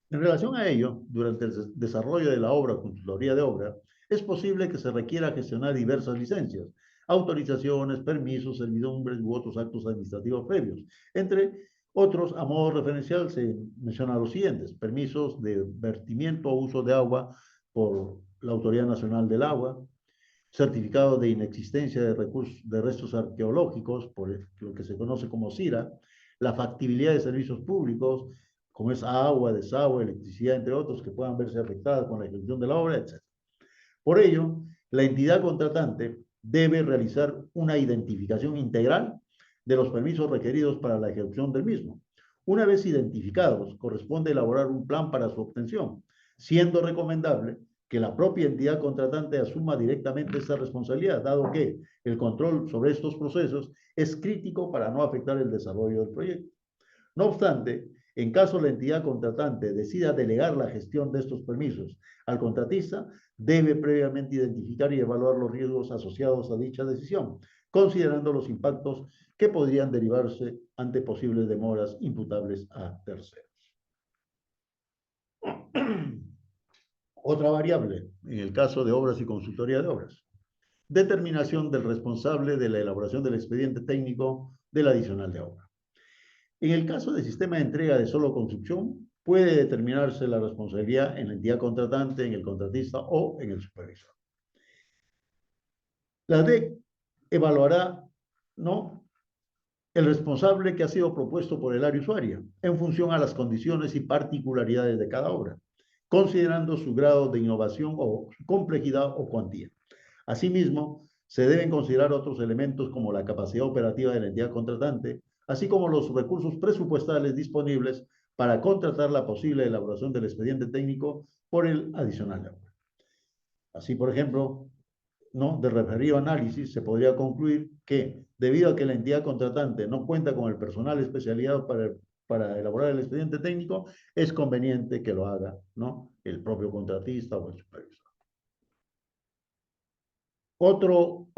En relación a ello, durante el desarrollo de la obra o consultoría de obra, es posible que se requiera gestionar diversas licencias, autorizaciones, permisos, servidumbres u otros actos administrativos previos. Entre otros, a modo referencial, se mencionan los siguientes: permisos de vertimiento o uso de agua por la Autoridad Nacional del Agua, certificado de inexistencia de restos arqueológicos, por lo que se conoce como CIRA, la factibilidad de servicios públicos, como es agua, desagüe, electricidad, entre otros, que puedan verse afectadas con la ejecución de la obra, etc. Por ello, la entidad contratante debe realizar una identificación integral de los permisos requeridos para la ejecución del mismo. Una vez identificados, corresponde elaborar un plan para su obtención, siendo recomendable que la propia entidad contratante asuma directamente esta responsabilidad, dado que el control sobre estos procesos es crítico para no afectar el desarrollo del proyecto. No obstante, en caso la entidad contratante decida delegar la gestión de estos permisos al contratista, debe previamente identificar y evaluar los riesgos asociados a dicha decisión, considerando los impactos que podrían derivarse ante posibles demoras imputables a terceros. Otra variable, en el caso de obras y consultoría de obras: determinación del responsable de la elaboración del expediente técnico del adicional de obra. En el caso del sistema de entrega de solo construcción, puede determinarse la responsabilidad en la entidad contratante, en el contratista o en el supervisor. La DEC evaluará, ¿no?, el responsable que ha sido propuesto por el área usuaria en función a las condiciones y particularidades de cada obra, considerando su grado de innovación o su complejidad o cuantía. Asimismo, se deben considerar otros elementos como la capacidad operativa de la entidad contratante, así como los recursos presupuestales disponibles para contratar la posible elaboración del expediente técnico por el adicional de obra. Así, por ejemplo, ¿no?, de referido análisis, se podría concluir que, debido a que la entidad contratante no cuenta con el personal especializado para para elaborar el expediente técnico, es conveniente que lo haga, ¿no?, el propio contratista o el supervisor. Otro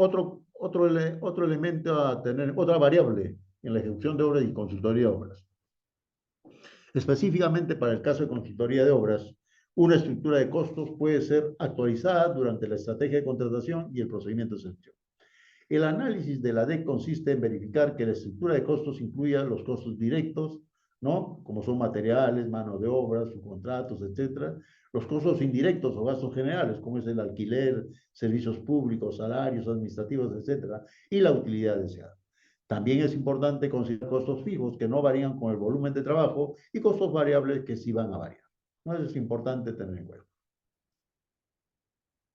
elemento a tener, otra variable en la ejecución de obras y consultoría de obras. Específicamente para el caso de consultoría de obras, una estructura de costos puede ser actualizada durante la estrategia de contratación y el procedimiento de selección. El análisis de la DEC consiste en verificar que la estructura de costos incluya los costos directos, ¿no?, como son materiales, mano de obra, subcontratos, etcétera, los costos indirectos o gastos generales, como es el alquiler, servicios públicos, salarios administrativos, etcétera, y la utilidad deseada. También es importante considerar costos fijos que no varían con el volumen de trabajo y costos variables que sí van a variar. ¿No? Eso es importante tener en cuenta.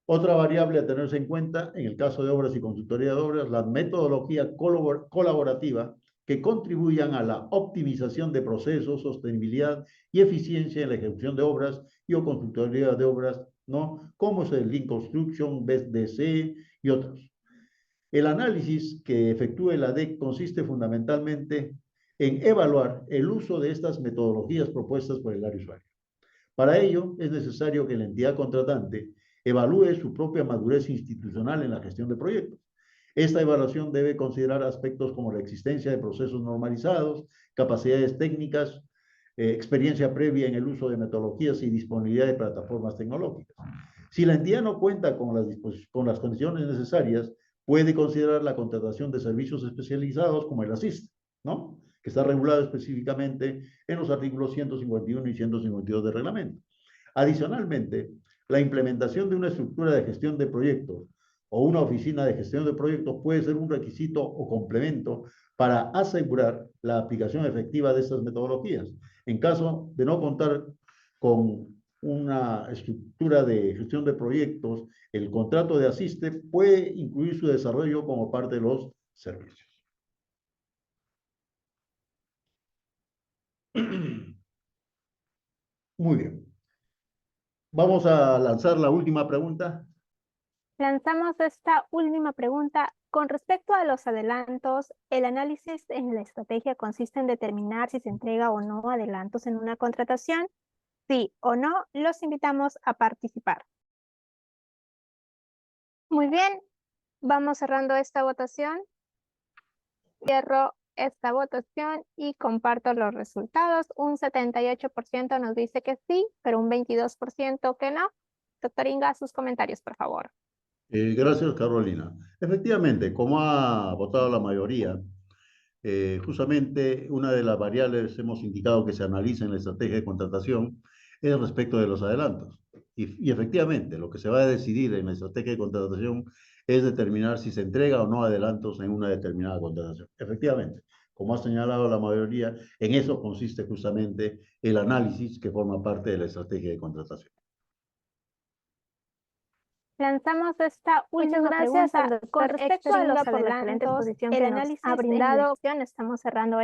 Otra variable a tenerse en cuenta en el caso de obras y consultoría de obras, la metodología colaborativa que contribuyan a la optimización de procesos, sostenibilidad y eficiencia en la ejecución de obras y o consultoría de obras, ¿no?, como es el Lean Construction, BSDC y otros. El análisis que efectúe la DEC consiste fundamentalmente en evaluar el uso de estas metodologías propuestas por el área usuario. Para ello, es necesario que la entidad contratante evalúe su propia madurez institucional en la gestión de proyectos. Esta evaluación debe considerar aspectos como la existencia de procesos normalizados, capacidades técnicas, experiencia previa en el uso de metodologías y disponibilidad de plataformas tecnológicas. Si la entidad no cuenta con las condiciones necesarias, puede considerar la contratación de servicios especializados como el ASIST, ¿no?, que está regulado específicamente en los artículos 151 y 152 del reglamento. Adicionalmente, la implementación de una estructura de gestión de proyectos o una oficina de gestión de proyectos puede ser un requisito o complemento para asegurar la aplicación efectiva de estas metodologías. En caso de no contar con una estructura de gestión de proyectos, el contrato de asiste puede incluir su desarrollo como parte de los servicios. Muy bien. Vamos a lanzar la última pregunta. Lanzamos esta última pregunta. Con respecto a los adelantos, el análisis en la estrategia consiste en determinar si se entrega o no adelantos en una contratación. Sí o no, los invitamos a participar. Muy bien, vamos cerrando esta votación. Cierro esta votación y comparto los resultados. Un 78% nos dice que sí, pero un 22% que no. Doctor Inga, sus comentarios, por favor. Gracias, Carolina. Efectivamente, como ha votado la mayoría, justamente una de las variables hemos indicado que se analiza en la estrategia de contratación es respecto de los adelantos. Y efectivamente, lo que se va a decidir en la estrategia de contratación es determinar si se entrega o no adelantos en una determinada contratación. Efectivamente, como ha señalado la mayoría, en eso consiste justamente el análisis que forma parte de la estrategia de contratación. Lanzamos esta última pregunta. Con respecto a los adelantos, el análisis en la gestión, estamos cerrando